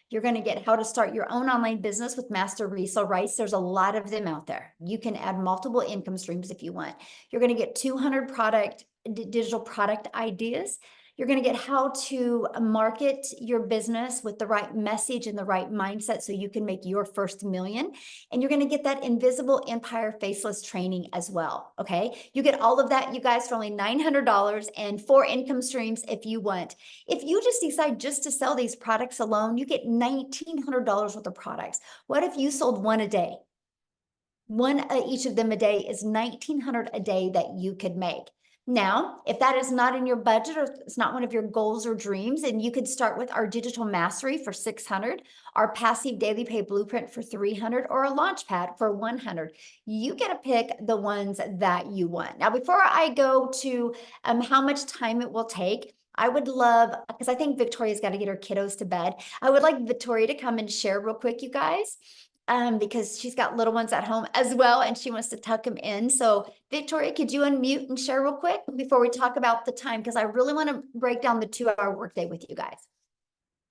You're going to get how to start your own online business with master resale rights. There's a lot of them out there. You can add multiple income streams if you want. You're going to get 200 digital product ideas. You're going to get how to market your business with the right message and the right mindset so you can make your first million. And you're going to get that invisible empire faceless training as well. Okay. You get all of that, you guys, for only $900 and 4 income streams if you want. If you just decide just to sell these products alone, you get $1,900 worth of products. What if you sold one a day? One each of them a day is $1,900 a day that you could make. Now, if that is not in your budget or it's not one of your goals or dreams, and you could start with our digital mastery for 600, our passive daily pay blueprint for 300, or a launch pad for 100. You get to pick the ones that you want. Now, before I go to how much time it will take, I would love, because I think Victoria's got to get her kiddos to bed. I would like Victoria to come and share real quick, you guys. Because she's got little ones at home as well, and she wants to tuck them in. So Victoria, could you unmute and share real quick before we talk about the time? Because I really want to break down the 2-hour workday with you guys.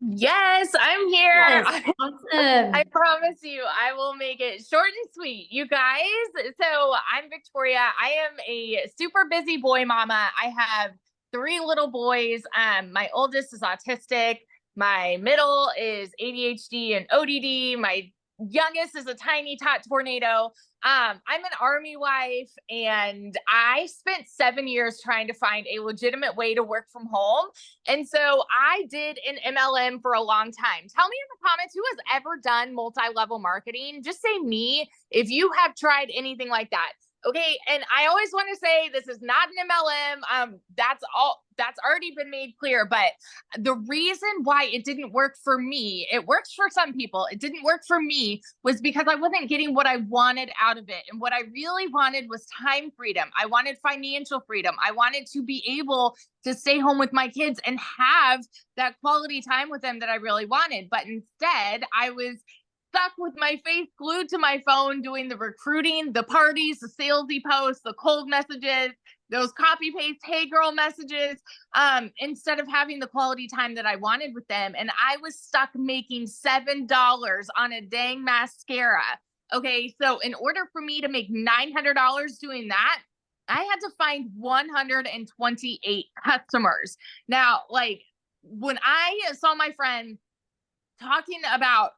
Yes, I'm here. Yes, awesome. I promise you, I will make it short and sweet, you guys. So I'm Victoria. I am a super busy boy mama. I have 3 little boys. My oldest is autistic. My middle is ADHD and ODD. My youngest is a tiny tot tornado. I'm an Army wife, and I spent 7 years trying to find a legitimate way to work from home. And so I did an MLM for a long time. Tell me in the comments, who has ever done multi-level marketing? Just say me if you have tried anything like that. Okay. And I always want to say this is not an MLM. That's already been made clear. But the reason why it didn't work for me, it works for some people, it didn't work for me, was because I wasn't getting what I wanted out of it. And what I really wanted was time freedom. I wanted financial freedom. I wanted to be able to stay home with my kids and have that quality time with them that I really wanted. But instead, I was stuck with my face glued to my phone, doing the recruiting, the parties, the salesy posts, the cold messages, those copy paste, hey girl messages, instead of having the quality time that I wanted with them. And I was stuck making $7 on a dang mascara. Okay. So in order for me to make $900 doing that, I had to find 128 customers. Now, like when I saw my friend talking about,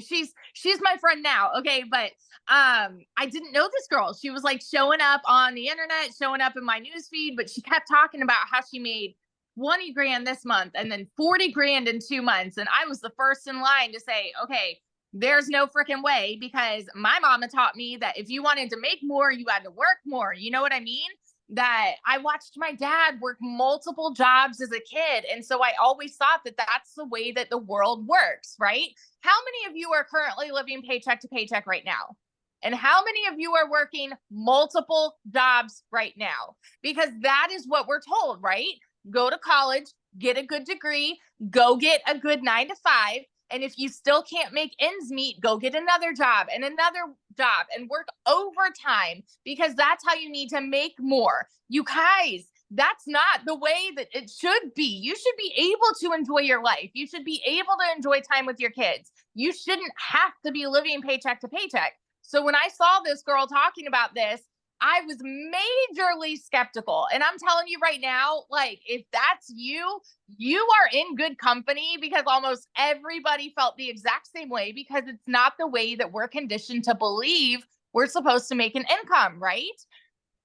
she's my friend now. Okay. But, I didn't know this girl. She was like showing up on the internet, showing up in my newsfeed, but she kept talking about how she made 20 grand this month and then 40 grand in 2 months. And I was the first in line to say, okay, there's no freaking way, because my mama taught me that if you wanted to make more, you had to work more. You know what I mean? That I watched my dad work multiple jobs as a kid. And so I always thought that that's the way that the world works, right? How many of you are currently living paycheck to paycheck right now? And how many of you are working multiple jobs right now? Because that is what we're told, right? Go to college, get a good degree, go get a good 9 to 5. And if you still can't make ends meet, go get another job and work overtime, because that's how you need to make more. You guys, that's not the way that it should be. You should be able to enjoy your life. You should be able to enjoy time with your kids. You shouldn't have to be living paycheck to paycheck. So when I saw this girl talking about this, I was majorly skeptical. And I'm telling you right now, like, if that's you, you are in good company, because almost everybody felt the exact same way, because it's not the way that we're conditioned to believe we're supposed to make an income, right?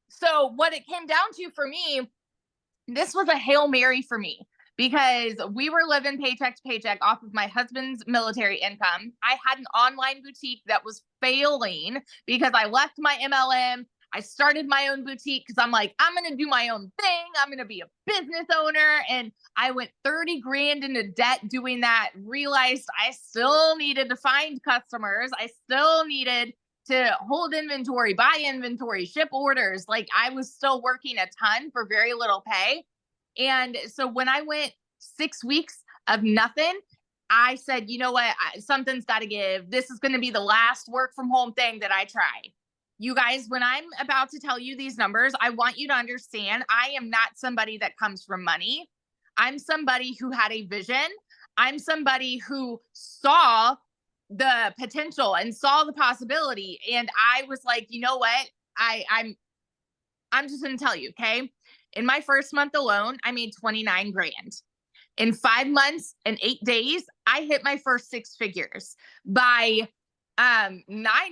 So what it came down to for me, this was a Hail Mary for me, because we were living paycheck to paycheck off of my husband's military income. I had an online boutique that was failing because I left my MLM. I started my own boutique because I'm like, I'm going to do my own thing. I'm going to be a business owner. And I went 30 grand into debt doing that, realized I still needed to find customers. I still needed to hold inventory, buy inventory, ship orders. Like, I was still working a ton for very little pay. And so when I went 6 weeks of nothing, I said, you know what? Something's got to give. This is going to be the last work from home thing that I try. You guys, when I'm about to tell you these numbers, I want you to understand I am not somebody that comes from money. I'm somebody who had a vision. I'm somebody who saw the potential and saw the possibility. And I was like, you know what? I'm just going to tell you, okay? In my first month alone, I made 29 grand. In 5 months and 8 days, I hit my first 6 figures. By 9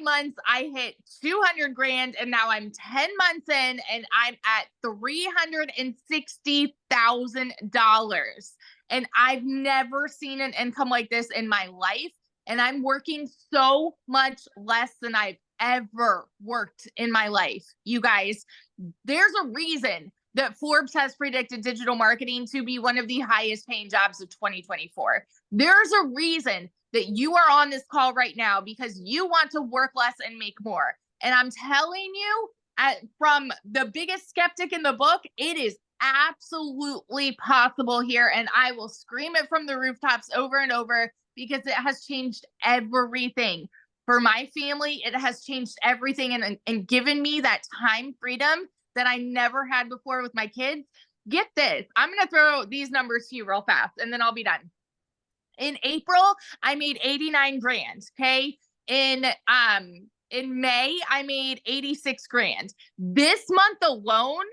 months, I hit 200 grand, and now I'm 10 months in and I'm at $360,000. And I've never seen an income like this in my life. And I'm working so much less than I've ever worked in my life. You guys, there's a reason that Forbes has predicted digital marketing to be one of the highest paying jobs of 2024. There's a reason that you are on this call right now, because you want to work less and make more. And I'm telling you, from the biggest skeptic in the book, it is absolutely possible here. And I will scream it from the rooftops over and over, because it has changed everything. For my family, it has changed everything and given me that time freedom that I never had before with my kids. Get this. I'm going to throw these numbers to you real fast, and then I'll be done. In April, I made 89 grand. Okay. In May, I made 86 grand. This month alone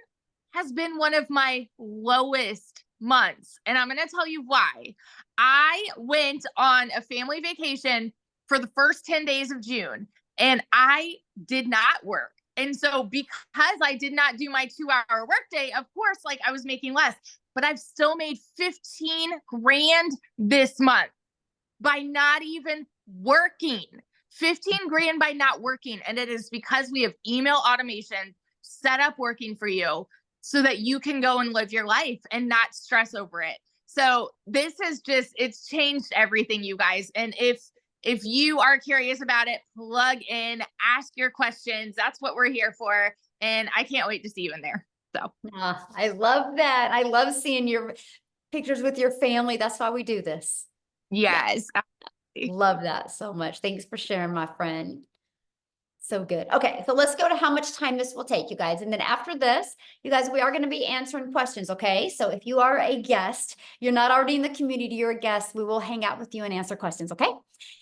has been one of my lowest months. And I'm going to tell you why. I went on a family vacation for the first 10 days of June, and I did not work. And so because I did not do my 2-hour workday, of course, like, I was making less, but I've still made 15 grand this month by not even working. 15 grand by not working. And it is because we have email automation set up working for you so that you can go and live your life and not stress over it. So this is just, it's changed everything, you guys. And if you are curious about it, plug in, ask your questions. That's what we're here for. And I can't wait to see you in there. So I love that. I love seeing your pictures with your family. That's why we do this. yes. Love that so much. Thanks for sharing, my friend. So good. Okay, so let's go to how much time this will take, you guys. And then after this, you guys, we are going to be answering questions, okay? So if you are a guest, you're not already in the community, you're a guest, we will hang out with you and answer questions, okay?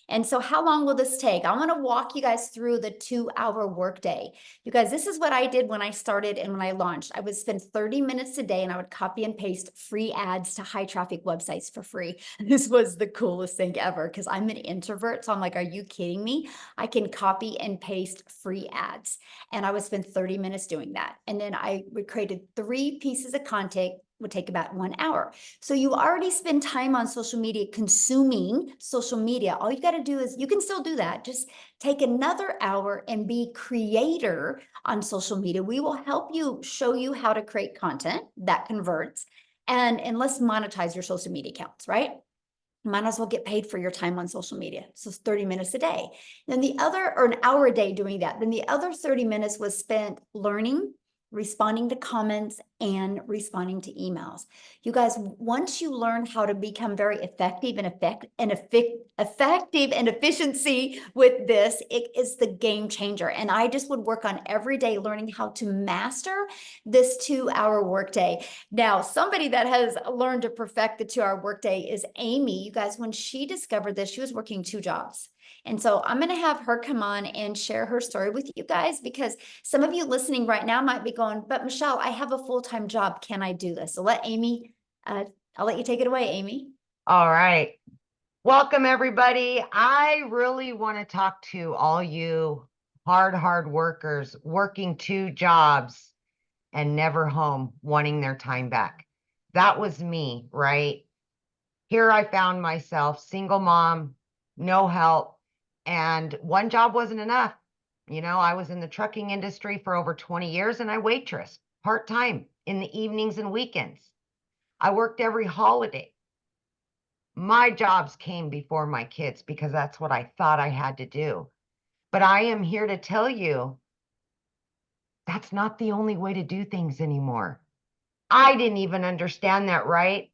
And so how long will this take? I want to walk you guys through the 2-hour workday. You guys, this is what I did when I started and when I launched. I would spend 30 minutes a day and I would copy and paste free ads to high traffic websites for free. This was the coolest thing ever because I'm an introvert. So I'm like, are you kidding me? I can copy and paste free ads. And I would spend 30 minutes doing that. And then I created 3 pieces of content, would take about 1 hour. So you already spend time on social media, consuming social media. All you got to do is, you can still do that. Just take another hour and be creator on social media. We will help you, show you how to create content that converts, and let's monetize your social media accounts, right? Might as well get paid for your time on social media. So it's 30 minutes a day. Then the other, or an hour a day doing that. Then the other 30 minutes was spent learning, responding to comments, and responding to emails. You guys, once you learn how to become very effective and efficiency with this, it is the game changer. And I just would work on every day learning how to master this 2-hour workday. Now, somebody that has learned to perfect the 2-hour workday is Amy. You guys, when she discovered this, she was working 2 jobs. And so I'm going to have her come on and share her story with you guys, because some of you listening right now might be going, but Michelle, I have a full-time job. Can I do this? So let Amy, I'll let you take it away, Amy. All right. Welcome, everybody. I really want to talk to all you hard workers working 2 jobs and never home, wanting their time back. That was me, right? Here I found myself, single mom, no help, and 1 job wasn't enough. You know, I was in the trucking industry for over 20 years and I waitressed part-time in the evenings and weekends. I worked every holiday. My jobs came before my kids because that's what I thought I had to do. But I am here to tell you that's not the only way to do things anymore. I didn't even understand that, right?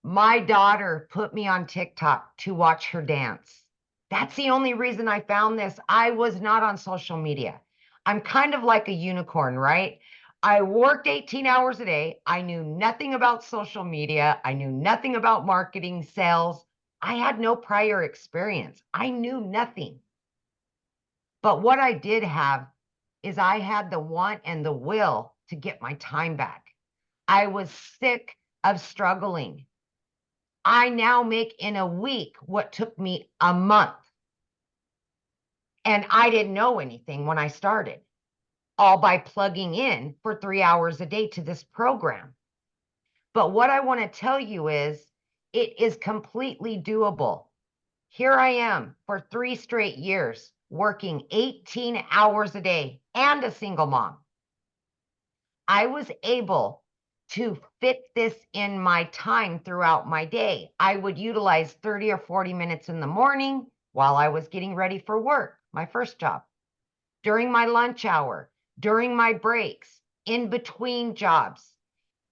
My daughter put me on TikTok to watch her dance. That's the only reason I found this. I was not on social media. I'm kind of like a unicorn, right? I worked 18 hours a day. I knew nothing about social media. I knew nothing about marketing, sales. I had no prior experience. I knew nothing. But what I did have is I had the want and the will to get my time back. I was sick of struggling. I now make in a week what took me a month. And I didn't know anything when I started, all by plugging in for 3 hours a day to this program. But what I want to tell you is it is completely doable. Here I am for 3 straight years, working 18 hours a day and a single mom. I was able to fit this in my time throughout my day. I would utilize 30 or 40 minutes in the morning while I was getting ready for work, my first job, during my lunch hour, during my breaks, in between jobs.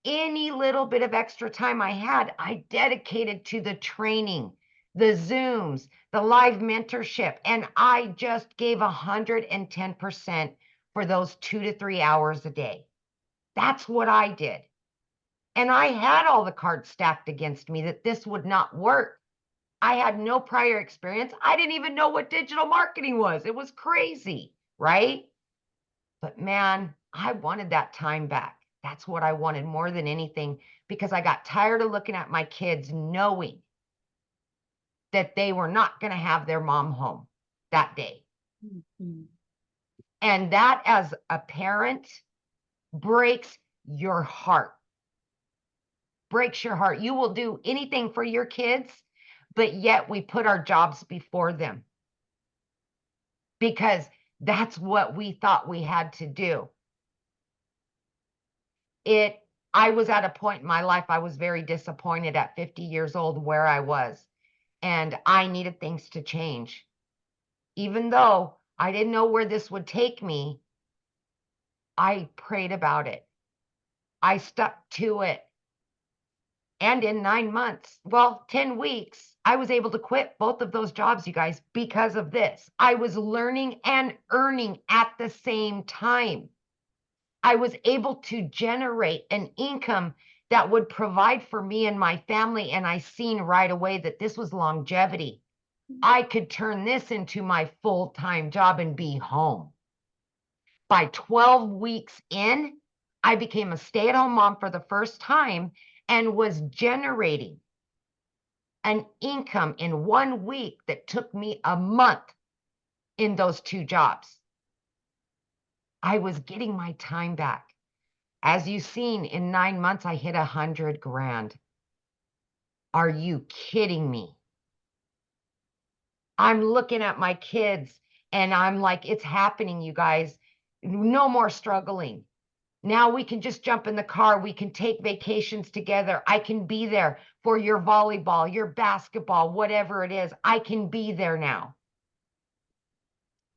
Any little bit of extra time I had, I dedicated to the training, the Zooms, the live mentorship, and I just gave 110% for those 2 to 3 hours a day. That's what I did. And I had all the cards stacked against me that this would not work. I had no prior experience. I didn't even know what digital marketing was. It was crazy, right? But man, I wanted that time back. That's what I wanted more than anything, because I got tired of looking at my kids knowing that they were not going to have their mom home that day. Mm-hmm. And that, as a parent, breaks your heart. Breaks your heart. You will do anything for your kids, but yet we put our jobs before them because that's what we thought we had to do. I was at a point in my life, I was very disappointed at 50 years old where I was, and I needed things to change. Even though I didn't know where this would take me, I prayed about it. I stuck to it. And in 9 months, 10 weeks, I was able to quit both of those jobs, you guys, because of this. I was learning and earning at the same time. I was able to generate an income that would provide for me and my family. And I seen right away that this was longevity. I could turn this into my full-time job and be home. By 12 weeks in, I became a stay-at-home mom for the first time and was generating an income in 1 week that took me a month in those 2 jobs. I was getting my time back. As you've seen, in 9 months, I hit 100 grand. Are you kidding me? I'm looking at my kids and I'm like, it's happening, you guys. No more struggling. Now we can just jump in the car. We can take vacations together. I can be there for your volleyball, your basketball, whatever it is. I can be there now.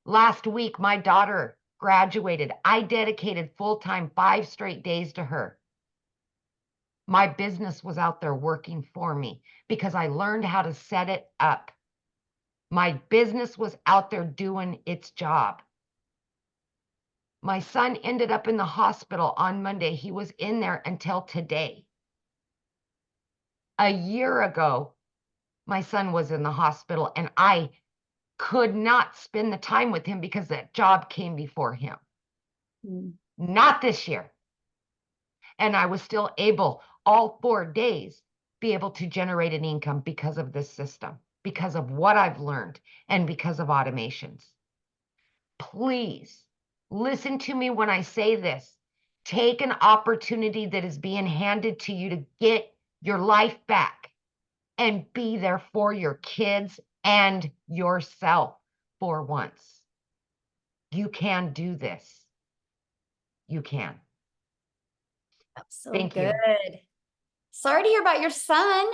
Last week, my daughter graduated. I dedicated full-time 5 straight days to her. My business was out there working for me because I learned how to set it up. My business was out there doing its job. My son ended up in the hospital on Monday. He was in there until today. A year ago, my son was in the hospital and I could not spend the time with him because that job came before him. Mm. Not this year. And I was still able, all 4 days, be able to generate an income because of this system, because of what I've learned, and because of automations. Please listen to me when I say this. Take an opportunity that is being handed to you to get your life back and be there for your kids and yourself for once. You can do this. You can. That's so Thank you. good. Sorry to hear about your son.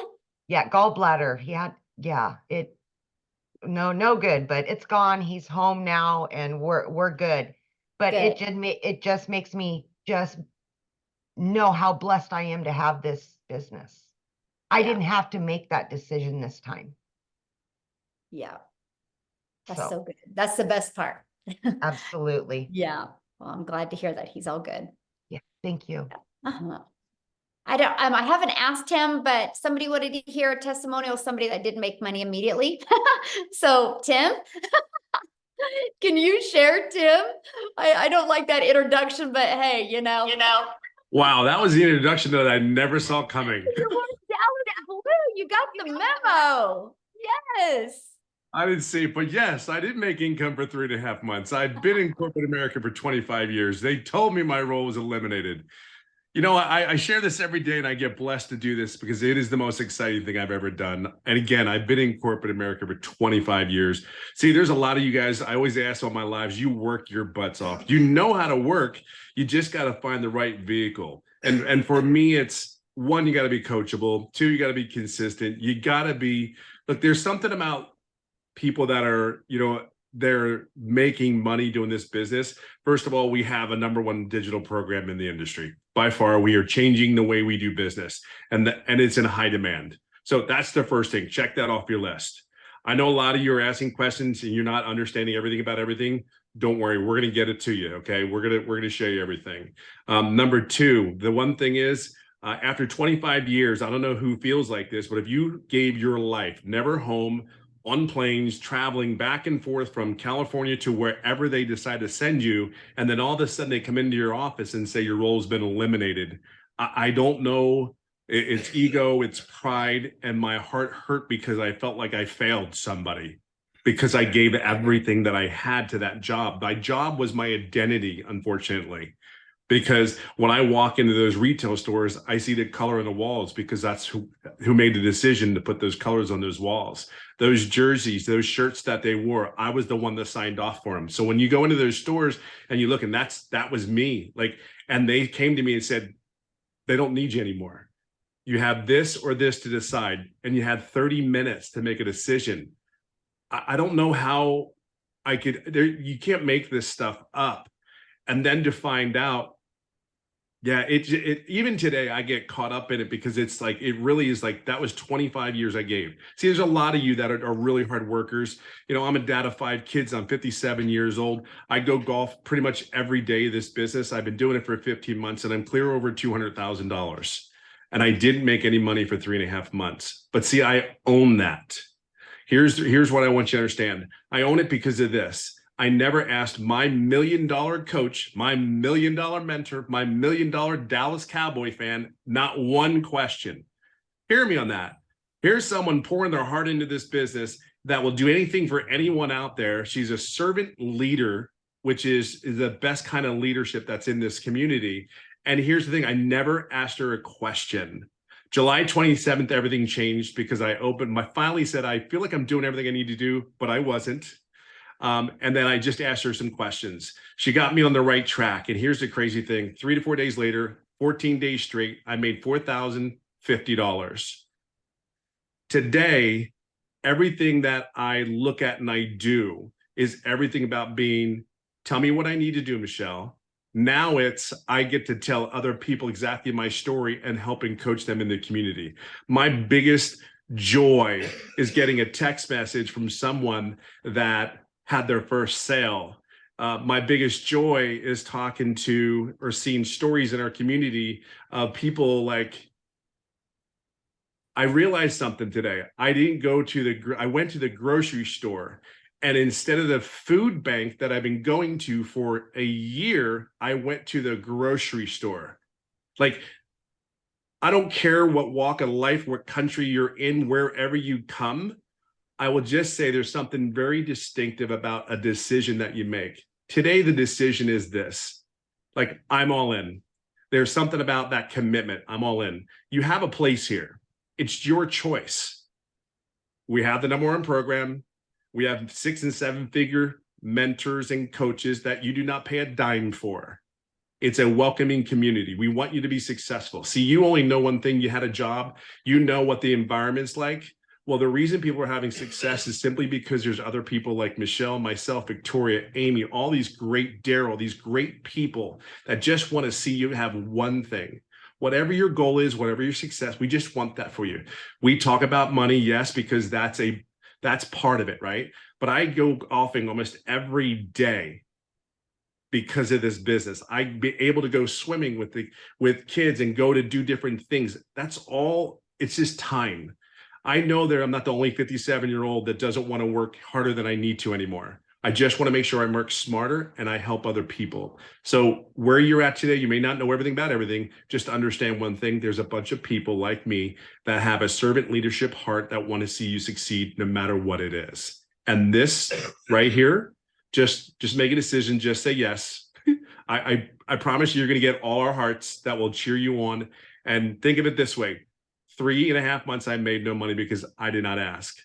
Yeah, gallbladder. No good, but it's gone. He's home now and we're good. But Good. it just makes me just know how blessed I am to have this business. I Yeah. didn't have to make that decision this time. Yeah. That's So so good. That's the best part. absolutely. Yeah. Well, I'm glad to hear that he's all good. Yeah, thank you. Uh-huh. I haven't asked him, but somebody wanted to hear a testimonial, somebody that didn't make money immediately. So Tim, can you share, Tim? I don't like that introduction, but hey, Wow, that was the introduction that I never saw coming. you were down, woo, you got the memo. Yes. I didn't see it, but yes, I did make income for 3.5 months. I've been in corporate America for 25 years. They told me my role was eliminated. You know, I share this every day and I get blessed to do this because it is the most exciting thing I've ever done. And again, I've been in corporate America for 25 years. See, there's a lot of you guys, I always ask all my lives, you work your butts off. You know how to work. You just got to find the right vehicle. And for me, it's one, you got to be coachable. Two, you got to be consistent. You got to be, look, there's something about people that are, they're making money doing this business. First of all, we have a #1 digital program in the industry. By far, we are changing the way we do business, and it's in high demand. So that's the first thing. Check that off your list. I know a lot of you are asking questions and you're not understanding everything about everything. Don't worry, we're going to get it to you. Okay, we're gonna show you everything. Number two, the one thing is, after 25 years, I don't know who feels like this, but if you gave your life never home, on planes, traveling back and forth from California to wherever they decide to send you, and then all of a sudden they come into your office and say your role's been eliminated. I don't know, it's ego, it's pride, and my heart hurt because I felt like I failed somebody because I gave everything that I had to that job. My job was my identity, unfortunately. Because when I walk into those retail stores, I see the color on the walls because that's who made the decision to put those colors on those walls. Those jerseys, those shirts that they wore, I was the one that signed off for them. So when you go into those stores and you look, and that was me. And they came to me and said, they don't need you anymore. You have this or this to decide, and you had 30 minutes to make a decision. I don't know how you can't make this stuff up. And then to find out, yeah, it even today I get caught up in it because it's like, it really is like, that was 25 years I gave. See, there's a lot of you that are really hard workers. I'm a dad of 5 kids. I'm 57 years old. I go golf pretty much every day of this business. I've been doing it for 15 months and I'm clear over $200,000. And I didn't make any money for 3.5 months. But see, I own that. Here's what I want you to understand. I own it because of this. I never asked my $1 million coach, my $1 million mentor, my $1 million Dallas Cowboy fan, not one question. Hear me on that. Here's someone pouring their heart into this business that will do anything for anyone out there. She's a servant leader, which is the best kind of leadership that's in this community. And here's the thing, I never asked her a question. July 27th, everything changed because I finally said, I feel like I'm doing everything I need to do, but I wasn't. And then I just asked her some questions. She got me on the right track. And here's the crazy thing. 3 to 4 days later, 14 days straight, I made $4,050. Today, everything that I look at and I do is everything about tell me what I need to do, Michelle. Now I get to tell other people exactly my story and helping coach them in the community. My biggest joy is getting a text message from someone that had their first sale. My biggest joy is talking to or seeing stories in our community of people like, I realized something today. I didn't go to I went to the grocery store, and instead of the food bank that I've been going to for a year, I went to the grocery store. Like, I don't care what walk of life, what country you're in, wherever you come. I will just say there's something very distinctive about a decision that you make. Today, the decision is this. Like, I'm all in. There's something about that commitment. I'm all in. You have a place here. It's your choice. We have the #1 program. We have 6 and 7 figure mentors and coaches that you do not pay a dime for. It's a welcoming community. We want you to be successful. See, you only know one thing. You had a job. You know what the environment's like. Well, the reason people are having success is simply because there's other people like Michelle, myself, Victoria, Amy, all these great Daryl, these great people that just want to see you have one thing. Whatever your goal is, whatever your success, we just want that for you. We talk about money, yes, because that's part of it, right? But I go golfing almost every day because of this business. I'd be able to go swimming with kids and go to do different things. That's all. It's just time. I know that I'm not the only 57-year-old that doesn't want to work harder than I need to anymore. I just want to make sure I work smarter and I help other people. So where you're at today, you may not know everything about everything. Just understand one thing. There's a bunch of people like me that have a servant leadership heart that want to see you succeed no matter what it is. And this right here, just make a decision. Just say yes. I promise you're going to get all our hearts that will cheer you on. And think of it this way. 3.5 months, I made no money because I did not ask.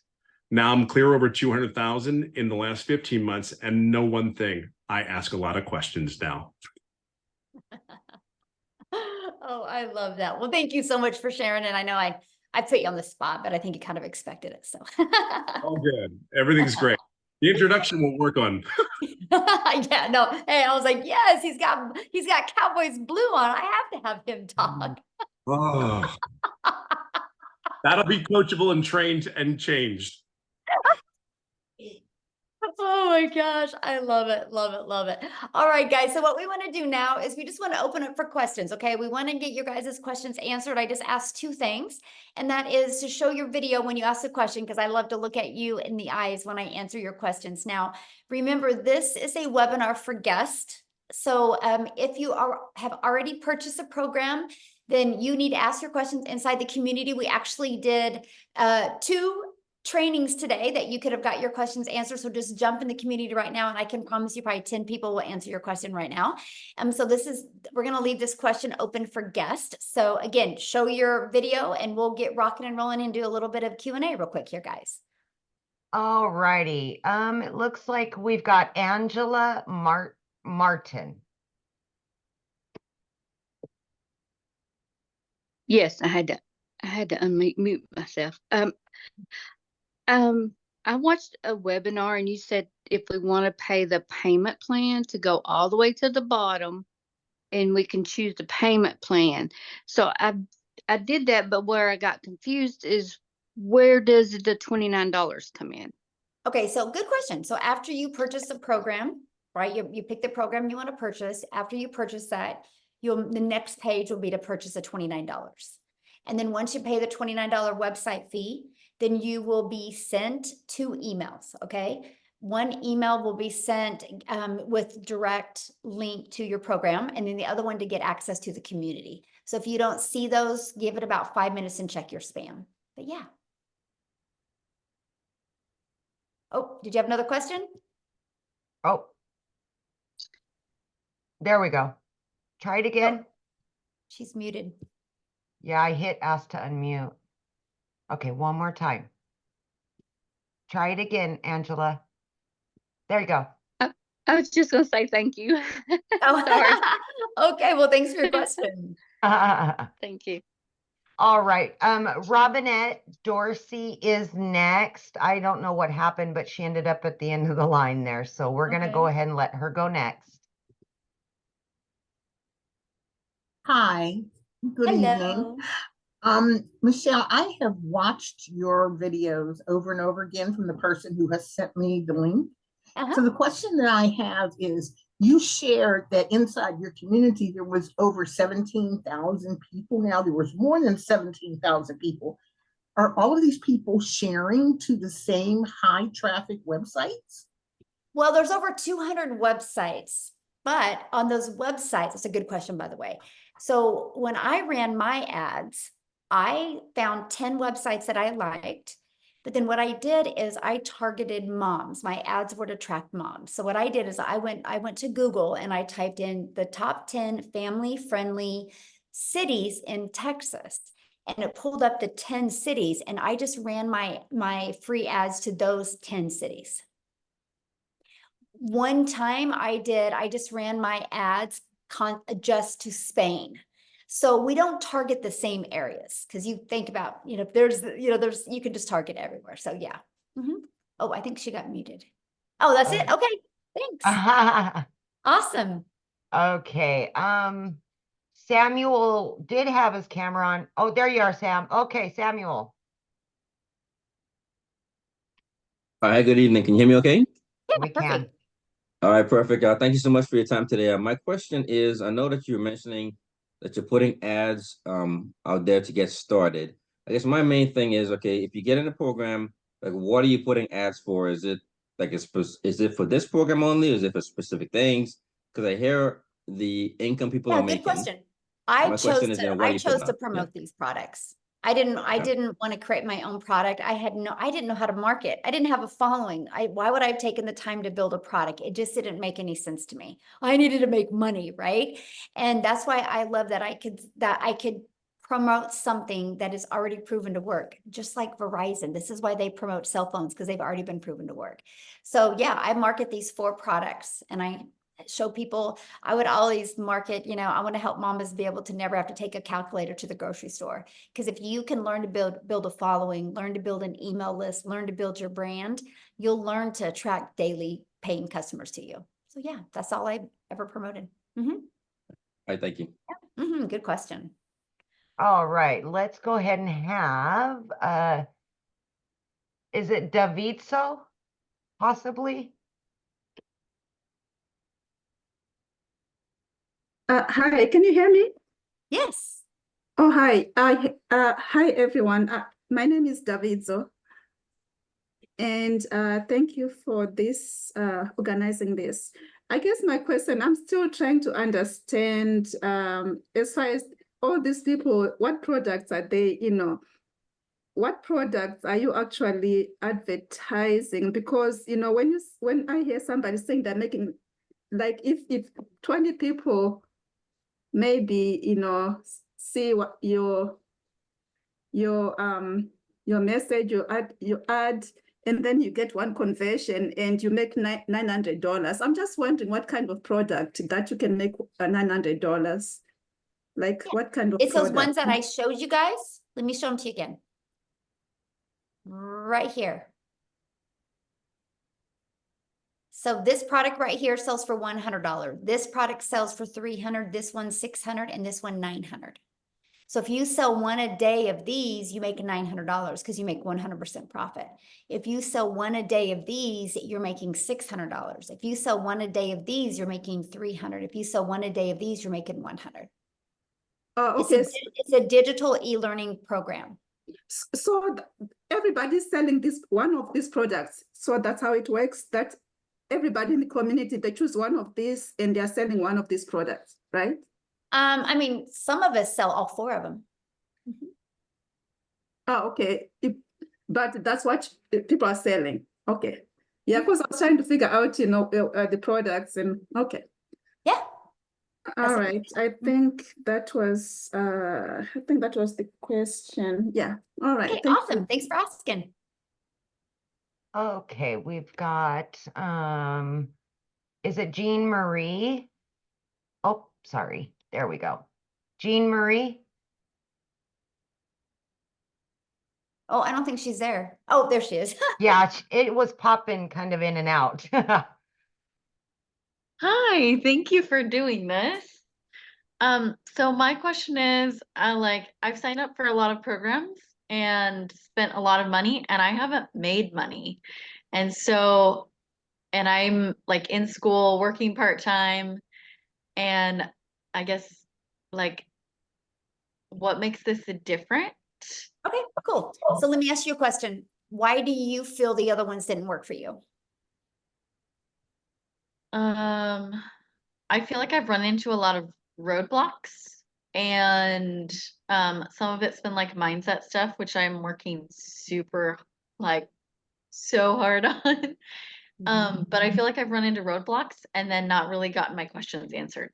Now I'm clear over 200,000 in the last 15 months, and know one thing, I ask a lot of questions now. Oh, I love that. Well, thank you so much for sharing. And I know I put you on the spot, but I think you kind of expected it. So All good. Everything's great. The introduction will work on. yeah, no. Hey, I was like, yes, he's got Cowboys blue on. I have to have him talk. Oh. That'll be coachable and trained and changed. Oh my gosh, I love it, love it, love it. All right, guys. So what we want to do now is we just want to open up for questions. Okay, we want to get your guys' questions answered. I just asked 2 things, and that is to show your video when you ask a question, because I love to look at you in the eyes when I answer your questions. Now, remember, this is a webinar for guests. So if you have already purchased a program, then you need to ask your questions inside the community. We actually did 2 trainings today that you could have got your questions answered. So just jump in the community right now, and I can promise you probably 10 people will answer your question right now. So we're going to leave this question open for guests. So again, show your video and we'll get rocking and rolling and do a little bit of Q&A real quick here, guys. All righty. It looks like we've got Angela Martin. Yes, I had to unmute myself. I watched a webinar and you said if we want to pay the payment plan to go all the way to the bottom, and we can choose the payment plan. So I did that, but where I got confused is, where does the $29 come in? Okay, so good question. So after you purchase the program, right? You pick the program you want to purchase. After you purchase that, the next page will be to purchase a $29. And then once you pay the $29 website fee, then you will be sent 2 emails, okay? One email will be sent with direct link to your program, and then the other one to get access to the community. So if you don't see those, give it about 5 minutes and check your spam. But yeah. Oh, did you have another question? Oh, there we go. Try it again. Oh, she's muted. Yeah, I hit ask to unmute. Okay, one more time. Try it again, Angela. There you go. I was just going to say thank you. Oh, sorry. Okay, well, thanks for your question. Thank you. All right. Robinette Dorsey is next. I don't know what happened, but she ended up at the end of the line there. So we're going to go ahead and let her go next. Hi, good Hello. evening. Michelle, I have watched your videos over and over again from the person who has sent me the link. So the question that I have is, you shared that inside your community, there was over 17,000 people. Now there was more than 17,000 people. are all of these people sharing to the same high traffic websites? Well, there's over 200 websites, but on those websites, it's a good question, by the way. So when I ran my ads, I found 10 websites that I liked. But then what I did is I targeted moms. My ads were to attract moms. So what I did is I went to Google and I typed in the top 10 family-friendly cities in Texas. And it pulled up the 10 cities, and I just ran my free ads to those 10 cities. One time I just ran my ads just to Spain. So we don't target the same areas, because you think about, you can just target everywhere. So yeah. Oh, I think she got muted. Oh, that's it. Okay, thanks. Awesome. Okay, Samuel did have his camera on. Oh, there you are, Sam. Okay, Samuel. Hi, good evening. Can you hear me okay? Yeah, We perfect. can. All right, perfect. Thank you so much for your time today. My question is, I know that you're mentioning that you're putting ads out there to get started. I guess my main thing is, okay, if you get in the program, like, what are you putting ads for? Is it like, is it for this program only? Is it for specific things? Because I hear the income people Yeah, are good making. question. My I question chose is, you know, to what are I you chose putting to out? Yeah. promote these products. I didn't Okay. want to create my own product. I didn't know how to market. I didn't have a following. Why would I have taken the time to build a product? It just didn't make any sense to me. I needed to make money, right? And that's why I love that I could promote something that is already proven to work, just like Verizon. This is why they promote cell phones, because they've already been proven to work. So yeah, I market these 4 products, and I show people. I would always market, I want to help mamas be able to never have to take a calculator to the grocery store. Because if you can learn to build a following, learn to build an email list, learn to build your brand, you'll learn to attract daily paying customers to you. So yeah, that's all I've ever promoted. All right, thank you. Good question. All right, let's go ahead and have, is it Davidso, possibly? Hi, can you hear me? Yes. Oh, hi. Hi, everyone. My name is Davidzo. And thank you for this, organizing this. I guess my question, I'm still trying to understand, as far as all these people, what products are they, what products are you actually advertising? Because, when I hear somebody saying they're making, like, if 20 people maybe, see what your message, you add, and then you get one conversion and you make $900. I'm just wondering what kind of product that you can make $900. Like, what kind of It's those product? ones that I showed you guys. Let me show them to you again. Right here. So this product right here sells for $100. This product sells for $300. This one $600, and this one $900. So if you sell one a day of these, you make $900 because you make 100% profit. If you sell one a day of these, you're making $600. If you sell one a day of these, you're making $300. If you sell one a day of these, you're making $100. Okay. It's a digital e-learning program. So everybody's selling one of these products. So that's how it works. That everybody in the community, they choose one of these and they're selling one of these products, right? I mean, some of us sell all 4 of them. Oh, okay. But that's what people are selling. Okay. Yeah, because I was trying to figure out, the products and okay. Yeah. All right. I think that was the question. Yeah. All right. Okay, Thank awesome. you. Thanks for asking. Okay, we've got, is it Jean Marie? Oh, sorry. There we go. Jean Marie? Oh, I don't think she's there. Oh, there she is. Yeah, it was popping kind of in and out. Hi, thank you for doing this. So my question is, I've signed up for a lot of programs and spent a lot of money, and I haven't made money. And I'm like in school working part-time, and I guess like what makes this different Okay, cool. So let me ask you a question. Why do you feel the other ones didn't work for you? I feel like I've run into a lot of roadblocks, and some of it's been like mindset stuff, which I'm working super like so hard on. But I feel like I've run into roadblocks and then not really gotten my questions answered.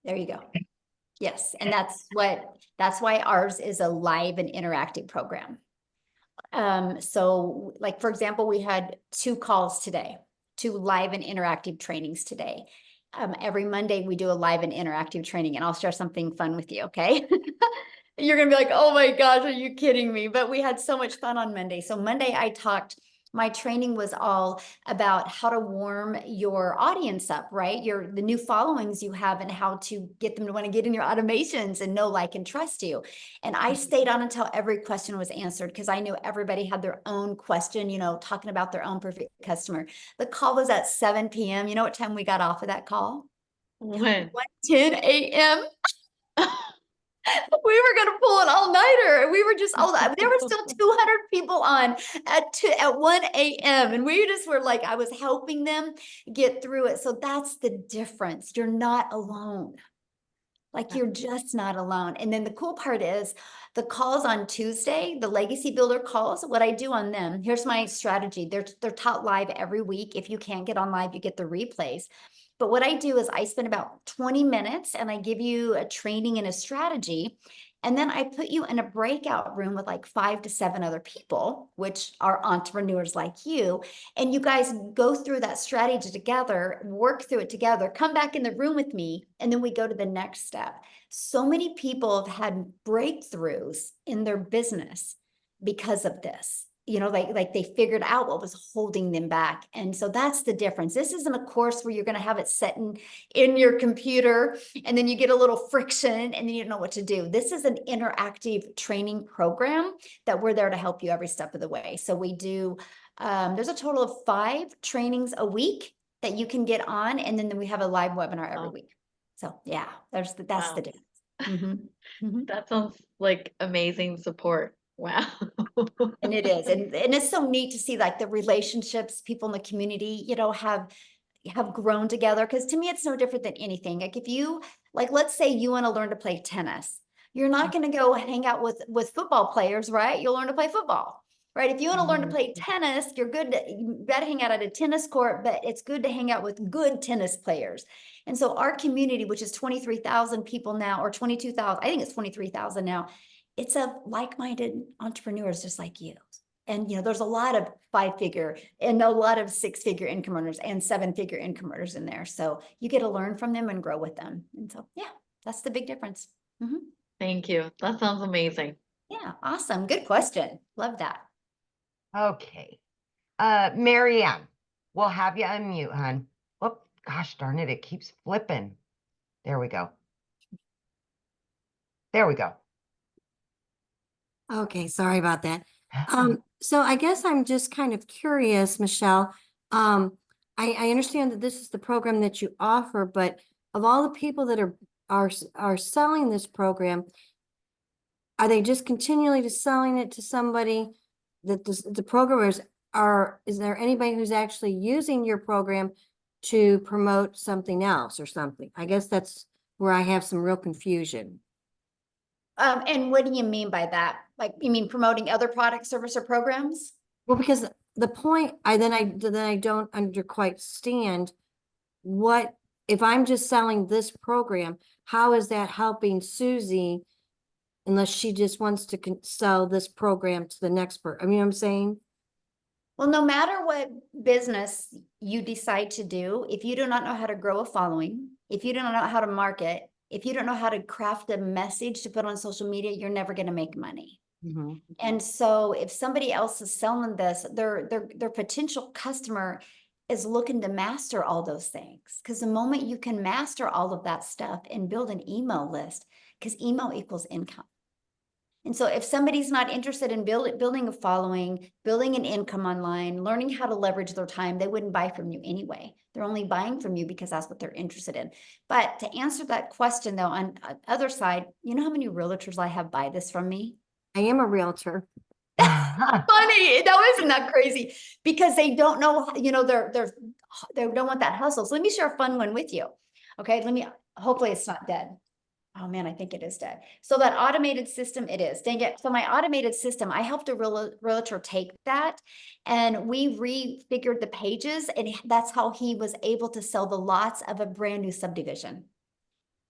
There you go. Yes, and that's why ours is a live and interactive program. So like, for example, we had 2 calls today, 2 live and interactive trainings today. Every Monday we do a live and interactive training, and I'll share something fun with you, okay? You're gonna be like, oh my gosh, are you kidding me? But we had so much fun on Monday. So Monday my training was all about how to warm your audience up, right? The new followings you have, and how to get them to want to get in your automations and know, like, and trust you. And I stayed on until every question was answered, because I knew everybody had their own question, talking about their own perfect customer. The call was at 7 p.m. You know what time we got off of that call? When? 10 a.m. We were going to pull an all-nighter. We were just, there were still 200 people on at 1 a.m. And we just were like, I was helping them get through it. So that's the difference. You're not alone. Like, you're just not alone. And then the cool part is the calls on Tuesday, the Legacy Builder calls, what I do on them, here's my strategy. They're taught live every week. If you can't get on live, you get the replays. But what I do is I spend about 20 minutes and I give you a training and a strategy. And then I put you in a breakout room with like 5 to 7 other people, which are entrepreneurs like you. And you guys go through that strategy together, work through it together, come back in the room with me, and then we go to the next step. So many people have had breakthroughs in their business because of this. Like they figured out what was holding them back. And so that's the difference. This isn't a course where you're going to have it set in your computer and then you get a little friction and then you don't know what to do. This is an interactive training program that we're there to help you every step of the way. So we do, there's a total of 5 trainings a week that you can get on. And then we have a live webinar every week. So yeah, that's the difference. Mm-hmm. That sounds like amazing support. Wow. And it is. And it's so neat to see, like, the relationships people in the community, have grown together. Because to me, it's no different than anything. Like, if you, like, let's say you want to learn to play tennis, you're not going to go hang out with football players, right? You'll learn to play football, right? If you want to learn to play tennis, you got to hang out at a tennis court, but it's good to hang out with good tennis players. And so our community, which is 23,000 people now, or 22,000, I think it's 23,000 now, it's of like-minded entrepreneurs just like you. And, there's a lot of 5-figure and a lot of 6-figure income earners and 7-figure income earners in there. So you get to learn from them and grow with them. And so, yeah, that's the big difference. Mm-hmm. Thank you. That sounds amazing. Yeah, awesome. Good question. Love that. Okay. Marianne, we'll have you unmute, hon. Whoop, gosh darn it, it keeps flipping. There we go. There we go. Okay, sorry about that. So I guess I'm just kind of curious, Michelle. I understand that this is the program that you offer, but of all the people that are selling this program, are they just continually just selling it to somebody that the programmers is there anybody who's actually using your program to promote something else or something? I guess that's where I have some real confusion. And what do you mean by that? Like, you mean promoting other products, service, or programs? Well, because the point I don't quite stand what if I'm just selling this program, how is that helping Susie unless she just wants to sell this program to the next person? I mean, I'm saying. Well, no matter what business you decide to do, if you do not know how to grow a following, if you don't know how to market, if you don't know how to craft a message to put on social media, you're never going to make money. Mm-hmm. And so if somebody else is selling this, their potential customer is looking to master all those things. Because the moment you can master all of that stuff and build an email list, because email equals income. And so if somebody's not interested in building a following, building an income online, learning how to leverage their time, they wouldn't buy from you anyway. They're only buying from you because that's what they're interested in. But to answer that question, though, on the other side, you know how many realtors I have buy this from me? I am a realtor. Funny. No, isn't that crazy? Because they don't know, you know, they don't want that hustle. So let me share a fun one with you. Okay, hopefully it's not dead. Oh man, I think it is dead. So that automated system, it is. Dang it. So my automated system, I helped a realtor take that and we refigured the pages, and that's how he was able to sell the lots of a brand new subdivision.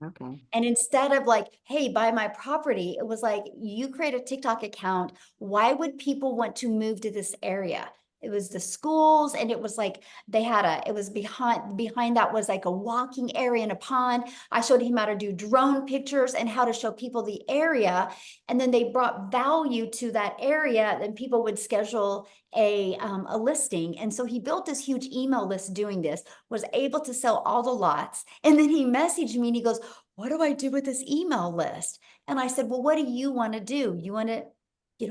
Okay. And instead of like, hey, buy my property, it was like, you create a TikTok account. Why would people want to move to this area? It was the schools, and it was like it was behind that was like a walking area and a pond. I showed him how to do drone pictures and how to show people the area. And then they brought value to that area, and people would schedule a listing. And so he built this huge email list doing this, was able to sell all the lots. And then he messaged me and he goes, what do I do with this email list? And I said, well, what do you want to do? You want to,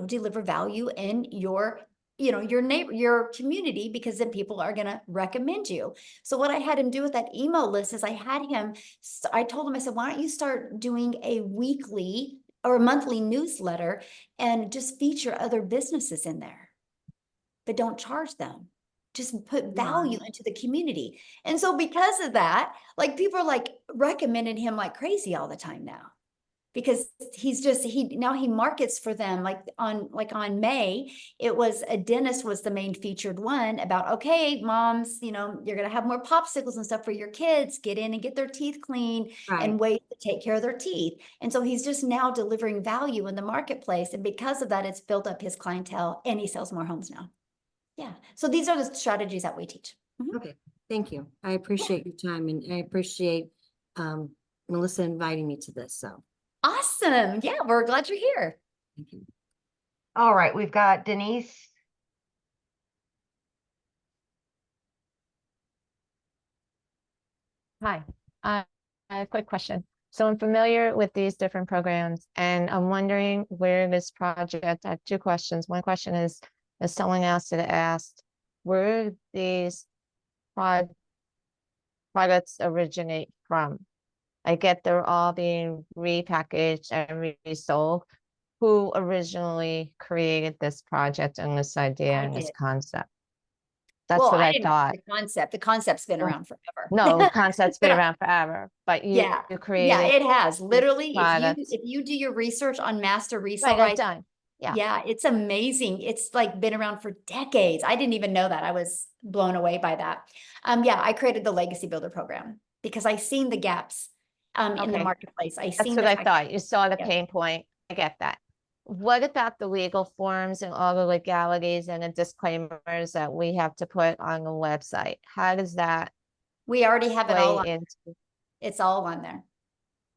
deliver value in your your neighbor, your community, because then people are going to recommend you. So what I had him do with that email list is I told him, I said, why don't you start doing a weekly or a monthly newsletter and just feature other businesses in there, but don't charge them. Just put value into the community. And so because of that, like people are like recommending him like crazy all the time now. Because now he markets for them like on May, it was a dentist was the main featured one about, okay, moms, you're going to have more popsicles and stuff for your kids, get in and get their teeth cleaned and ways to take care of their teeth. And so he's just now delivering value in the marketplace. And because of that, it's built up his clientele and he sells more homes now. Yeah. So these are the strategies that we teach. Okay. Thank you. I appreciate your time, and I appreciate Melissa inviting me to this. So. Awesome. Yeah, we're glad you're here. Thank you. All right, we've got Denise. Hi, a quick question. So I'm familiar with these different programs, and I'm wondering where this project, I have two questions. One question is, as someone else had asked, where these products originate from? I get they're all being repackaged and resold. Who originally created this project and this idea and this concept? That's what I thought. The concept's been around forever. No, the concept's been around forever, but you created. Yeah, it has. Literally, if you do your research on master resale, right, done. Yeah, it's amazing. It's like been around for decades. I didn't even know that. I was blown away by that. Yeah, I created the Legacy Builder program because I seen the gaps in the marketplace. That's what I thought. You saw the pain point. I get that. What about the legal forms and all the legalities and the disclaimers that we have to put on the website? How does that? We already have it all on. It's all on there.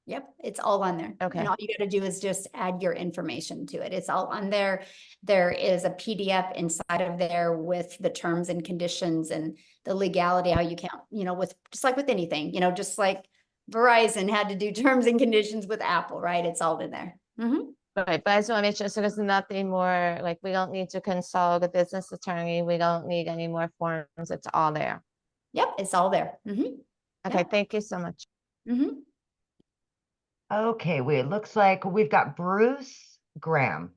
Yep, it's all on there. Okay. And all you got to do is just add your information to it. It's all on there. There is a PDF inside of there with the terms and conditions and the legality, how you can't, with just like with anything, just like Verizon had to do terms and conditions with Apple, right? It's all in there. Right, but I just want to make sure so there's nothing more, like we don't need to consult a business attorney. We don't need any more forms. It's all there. Yep, it's all there. Okay, thank you so much. Okay, it looks like we've got Bruce Graham.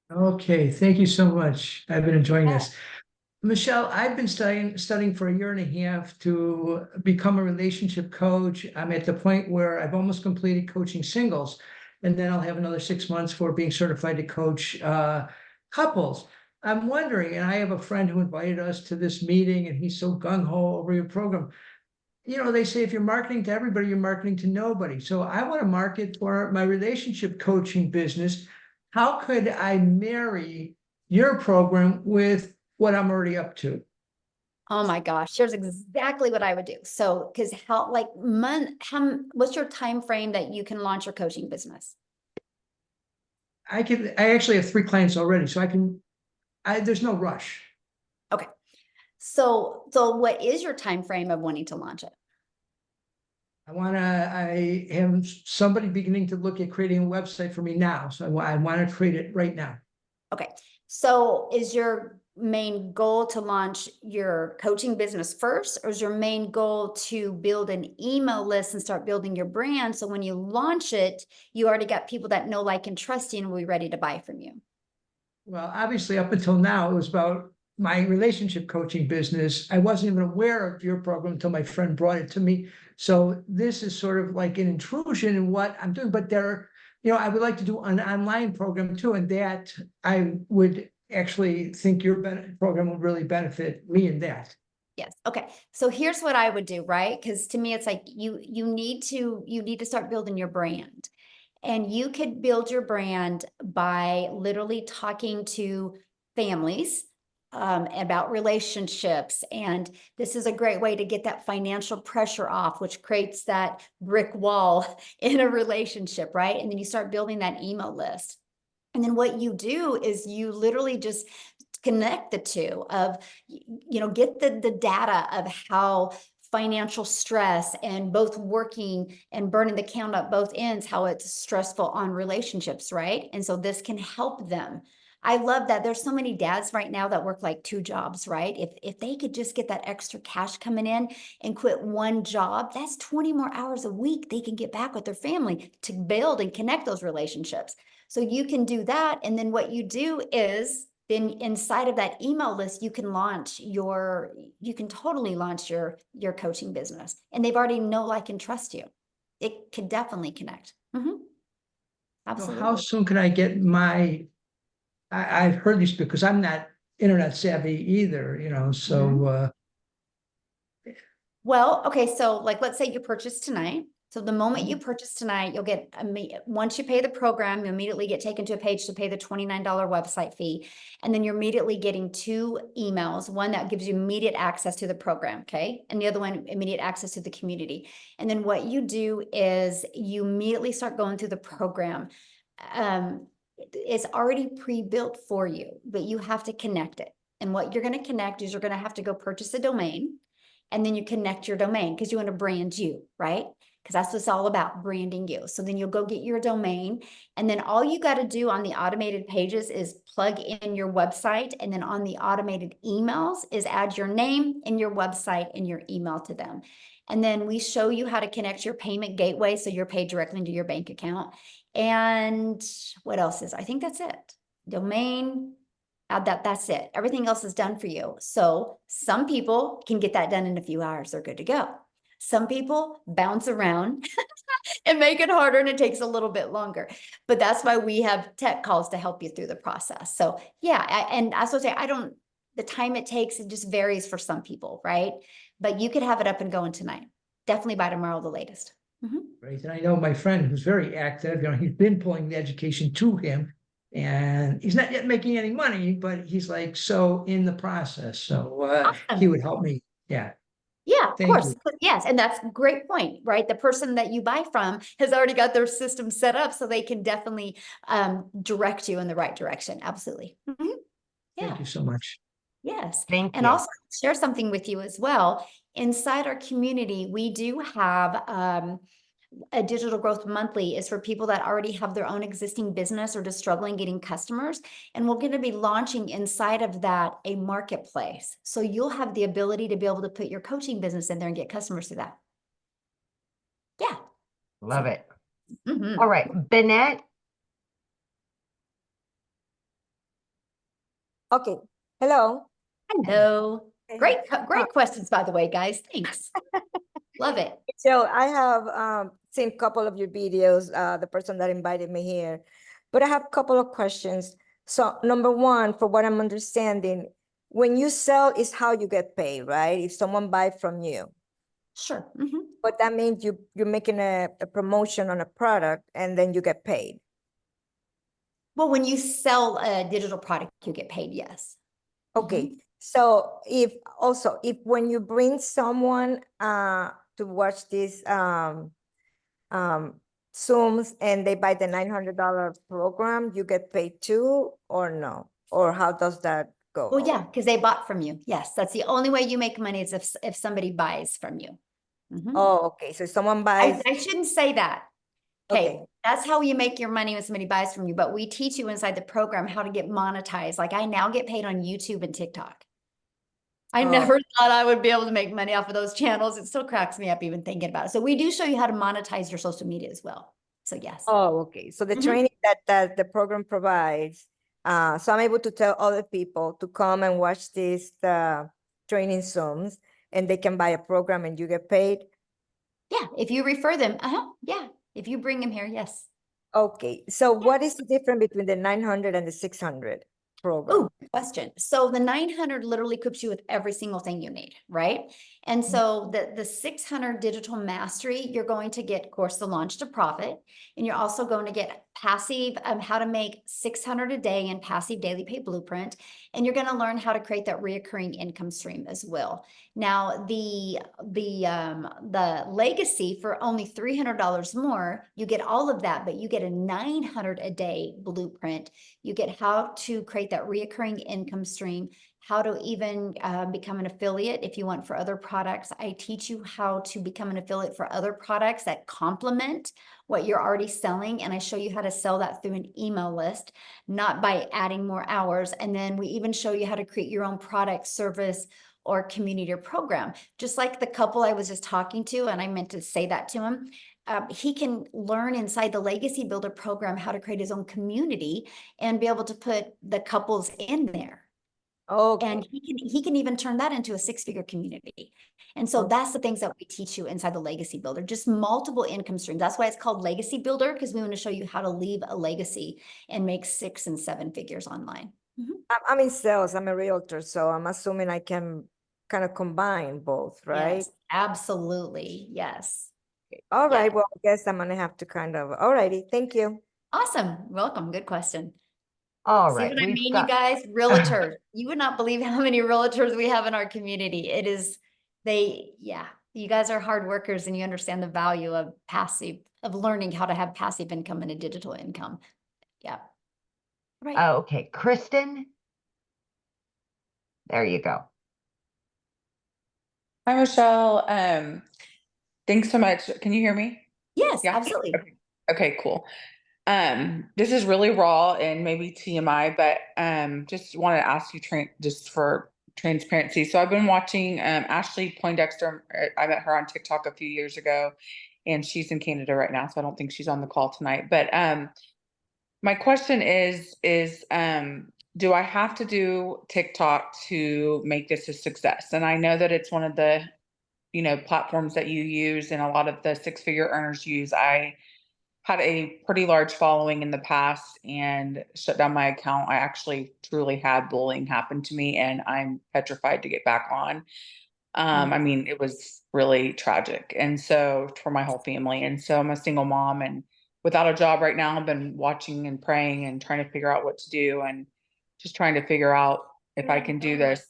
Okay, thank you so much. I've been enjoying this. Michelle, I've been studying for a year and a half to become a relationship coach. I'm at the point where I've almost completed coaching singles, and then I'll have another 6 months for being certified to coach couples. I'm wondering, and I have a friend who invited us to this meeting, and he's so gung-ho over your program. They say if you're marketing to everybody, you're marketing to nobody. So I want to market for my relationship coaching business. How could I marry your program with what I'm already up to? Oh my gosh, here's exactly what I would do. So, because what's your time frame that you can launch your coaching business? I actually have 3 clients already, so there's no rush. Okay. So what is your time frame of wanting to launch it? I have somebody beginning to look at creating a website for me now. So I want to create it right now. Okay. So is your main goal to launch your coaching business first, or is your main goal to build an email list and start building your brand? So when you launch it, you already got people that know, like, and trust you and will be ready to buy from you. Well, obviously, up until now, it was about my relationship coaching business. I wasn't even aware of your program until my friend brought it to me. So this is sort of like an intrusion in what I'm doing, but I would like to do an online program too, and that I would actually think your program would really benefit me in that. Yes. Okay. So here's what I would do, right? Because to me, it's like you need to start building your brand. And you could build your brand by literally talking to families about relationships. And this is a great way to get that financial pressure off, which creates that brick wall in a relationship, right? And then you start building that email list. And then what you do is you literally just connect the two of, get the data of how financial stress and both working and burning the count at both ends, how it's stressful on relationships, right? And so this can help them. I love that there's so many dads right now that work like 2 jobs, right? If they could just get that extra cash coming in and quit one job, that's 20 more hours a week they can get back with their family to build and connect those relationships. So you can do that. And then what you do is then inside of that email list, you can totally launch your coaching business, and they've already know, like, and trust you. It could definitely connect. So Absolutely. how soon can I get I've heard these because I'm not internet savvy either, so. Well, okay. So like, let's say you purchase tonight. So the moment you purchase tonight, you'll get, once you pay the program, you immediately get taken to a page to pay the $29 website fee. And then you're immediately getting 2 emails, one that gives you immediate access to the program, okay? And the other one, immediate access to the community. And then what you do is you immediately start going through the program. It's already pre-built for you, but you have to connect it. And what you're going to connect is you're going to have to go purchase a domain, and then you connect your domain because you want to brand you, right? Because that's what it's all about, branding you. So then you'll go get your domain, and then all you got to do on the automated pages is plug in your website. And then on the automated emails is add your name and your website and your email to them. And then we show you how to connect your payment gateway so you're paid directly into your bank account. And what else is, I think that's it. Domain, add that, that's it. Everything else is done for you. So some people can get that done in a few hours. They're good to go. Some people bounce around and make it harder, and it takes a little bit longer. But that's why we have tech calls to help you through the process. So yeah, and I was say, the time it takes, it just varies for some people, right? But you could have it up and going tonight. Definitely by tomorrow, the latest. Right. And I know my friend who's very active, he's been pulling the education to him, and he's not yet making any money, but he's like, so in the process. So Awesome. He would help me. Yeah. Yeah, of Thank course. you. Yes. And that's a great point, right? The person that you buy from has already got their system set up, so they can definitely direct you in the right direction. Absolutely. Yeah. Thank you so much. Yes. Thank And you. also share something with you as well. Inside our community, we do have a digital growth monthly is for people that already have their own existing business or just struggling getting customers. And we're going to be launching inside of that a marketplace. So you'll have the ability to be able to put your coaching business in there and get customers through that. Yeah. Love it. All right, Bennett. Okay. Hello. Hello. Great questions, by the way, guys. Thanks. Love it. So I have seen a couple of your videos, the person that invited me here, but I have a couple of questions. So number one, for what I'm understanding, when you sell is how you get paid, right? If someone buys from you. Sure. But that means you're making a promotion on a product and then you get paid. Well, when you sell a digital product, you get paid, yes. Okay. So if when you bring someone to watch these Zooms and they buy the $900 program, you get paid too, or no? Or how does that go? Well, yeah, because they bought from you. Yes, that's the only way you make money is if somebody buys from you. Oh, okay. So someone buys. I shouldn't say that, Okay, that's how you make your money when somebody buys from you, but we teach you inside the program how to get monetized. Like I now get paid on YouTube and TikTok. I Oh. never thought I would be able to make money off of those channels. It still cracks me up even thinking about it. So we do show you how to monetize your social media as well. So yes. Oh, okay. So the Mhm. training that the program provides, so I'm able to tell other people to come and watch these training Zooms, and they can buy a program and you get paid. Yeah, if you refer them, yeah. If you bring them here, yes. Okay, so what is the difference between the 900 and the 600 program? Oh, good question. So the 900 literally equips you with every single thing you need, right? And so the 600 digital mastery, you're going to get, of course, the launch to profit, and you're also going to get passive, how to make 600 a day in passive daily pay blueprint, and you're going to learn how to create that reoccurring income stream as well. Now, the legacy for only $300 more, you get all of that, but you get a 900 a day blueprint. You get how to create that reoccurring income stream, how to even become an affiliate if you want for other products. I teach you how to become an affiliate for other products that complement what you're already selling. And I show you how to sell that through an email list, not by adding more hours. And then we even show you how to create your own product, service, or community or program. Just like the couple I was just talking to, and I meant to say that to him. He can learn inside the Legacy Builder program how to create his own community and be able to put the couples in there. Okay. And he can even turn that into a 6-figure community. And so that's the things that we teach you inside the Legacy Builder, just multiple income streams. That's why it's called Legacy Builder, because we want to show you how to leave a legacy and make 6 and 7 figures online. I'm in sales, I'm a realtor, so I'm assuming I can kind of combine both, right? Yes, absolutely. Yes. All right, well, I guess I'm gonna have to kind of, all righty, thank you. Awesome. Welcome. Good question. All See right, what I we've mean, got- you guys? Realtors. You would not believe how many realtors we have in our community. It is, you guys are hard workers and you understand the value of learning how to have passive income and a digital income. Yeah. Right. Oh, okay, Kristen. There you go. Hi, Michelle. Thanks so much. Can you hear me? Yes, Yeah. absolutely. Okay, cool. This is really raw and maybe TMI, but just want to ask you just for transparency. So I've been watching Ashley Poindexter. I met her on TikTok a few years ago, and she's in Canada right now, so I don't think she's on the call tonight. But my question is do I have to do TikTok to make this a success? And I know that it's one of the platforms that you use and a lot of the 6-figure earners use. I had a pretty large following in the past and shut down my account. I actually truly had bullying happen to me, and I'm petrified to get back on. I mean, it was really tragic. And so for my whole family. And so I'm a single mom and without a job right now. I've been watching and praying and trying to figure out what to do and just trying to figure out if I can do this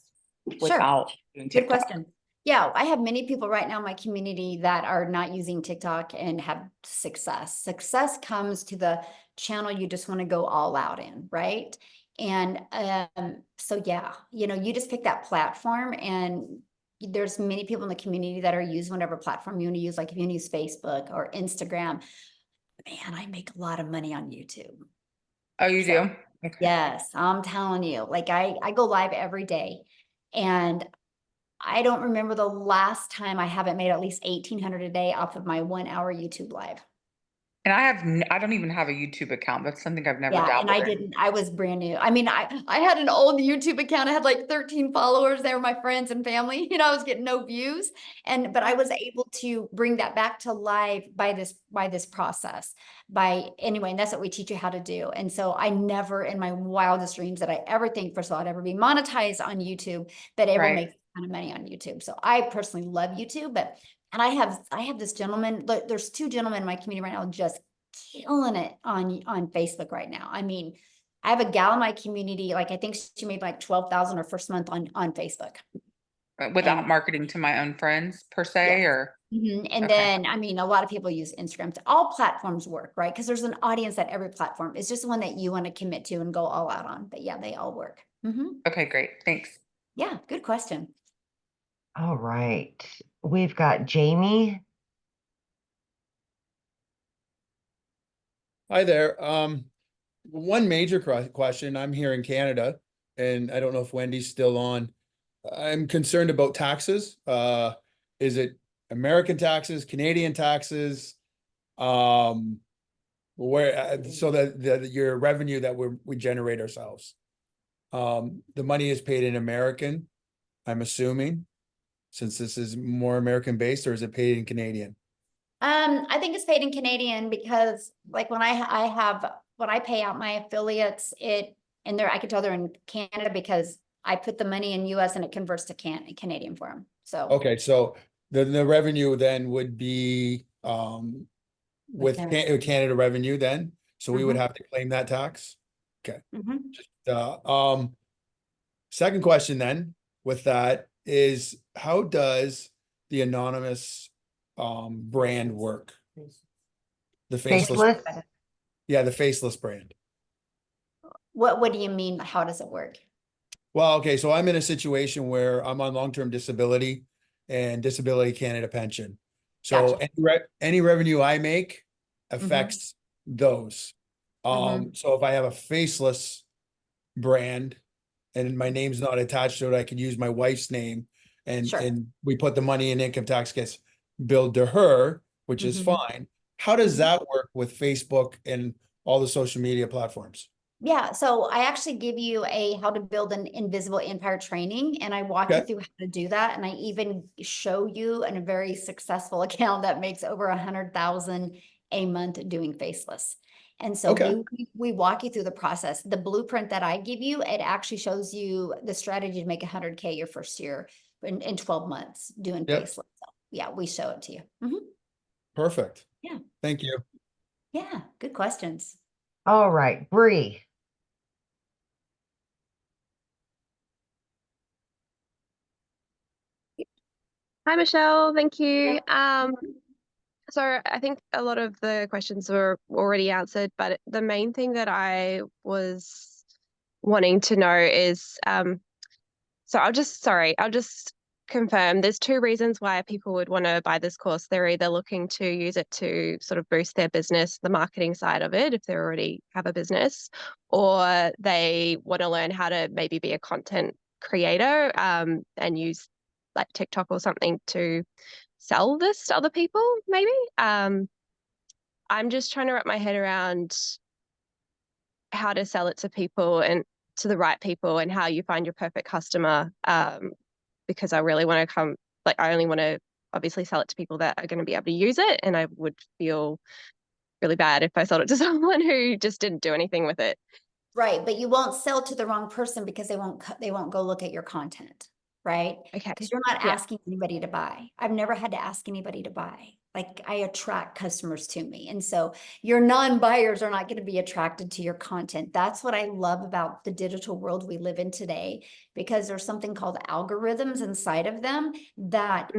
without doing Good TikTok. question. Yeah, I have many people right now in my community that are not using TikTok and have success. Success comes to the channel you just want to go all out in, right? And so yeah, you just pick that platform, and there's many people in the community that are using whatever platform you want to use. Like if you want to use Facebook or Instagram, man, I make a lot of money on YouTube. Oh, you do? Okay. Yes, I'm telling you, like I go live every day, and I don't remember the last time I haven't made at least 1,800 a day off of my 1-hour YouTube live. And I don't even have a YouTube account. That's something I've never Yeah, dabbled and I in. didn't. I was brand new. I mean, I had an old YouTube account. I had like 13 followers. They were my friends and family. I was getting no views, but I was able to bring that back to life by this process. Anyway, and that's what we teach you how to do. And so I never in my wildest dreams that I ever think, first of all, I'd ever be monetized on YouTube, but ever make a ton of money on YouTube. So I personally love YouTube, and I have this gentleman. There's 2 gentlemen in my community right now just killing it on Facebook right now. I mean, I have a gal in my community, like I think she made like 12,000 her first month on Facebook. Without marketing to my own friends per se, Yes. or And then, I mean, a lot of people use Instagram. All platforms work, right? Because there's an audience at every platform. It's just the one that you want to commit to and go all out on. But yeah, they all work. Okay, great. Thanks. Yeah, good question. All right, we've got Jamie. Hi there. One major question, I'm here in Canada, and I don't know if Wendy's still on. I'm concerned about taxes. Is it American taxes, Canadian taxes? Where, so that your revenue that we generate ourselves. The money is paid in American, I'm assuming, since this is more American based, or is it paid in Canadian? I think it's paid in Canadian because like when I pay out my affiliates, and I can tell they're in Canada because I put the money in US and it converts to Canadian for them. So. Okay, so the revenue then would be with Canada revenue then, so we would have to claim that tax. Okay. Second question with that is, how does the anonymous brand work? The faceless. Yeah, the faceless brand. What do you mean? How does it work? Well, okay, so I'm in a situation where I'm on long-term disability and Disability Canada pension. So any revenue I make affects those. So if I have a faceless brand and my name's not attached to it, I can use my wife's name and we put the money in, income tax gets billed to her, which is fine. How does that work with Facebook and all the social media platforms? Yeah, so I actually give you a how to build an invisible empire training, and I walk you through how to do that. And I even show you in a very successful account that makes over 100,000 a month doing faceless. And so we walk you through the process. The blueprint that I give you, it actually shows you the strategy to make 100K your first year in 12 months doing faceless. So yeah, we show it to you. Perfect. Yeah. Thank you. Yeah, good questions. All right, Bree. Hi, Michelle. Thank you. So I think a lot of the questions were already answered, but the main thing that I was wanting to know is, so I'll just confirm there's two reasons why people would want to buy this course. They're either looking to use it to sort of boost their business, the marketing side of it, if they already have a business, or they want to learn how to maybe be a content creator and use like TikTok or something to sell this to other people, maybe. I'm just trying to wrap my head around how to sell it to people and to the right people and how you find your perfect customer. Because I really want to I only want to obviously sell it to people that are going to be able to use it. And I would feel really bad if I sold it to someone who just didn't do anything with it. Right, but you won't sell to the wrong person because they won't go look at your content. Right? Okay. Because you're not asking anybody to buy. I've never had to ask anybody to buy. Like I attract customers to me. And so your non-buyers are not going to be attracted to your content. That's what I love about the digital world we live in today, because there's something called algorithms inside of them that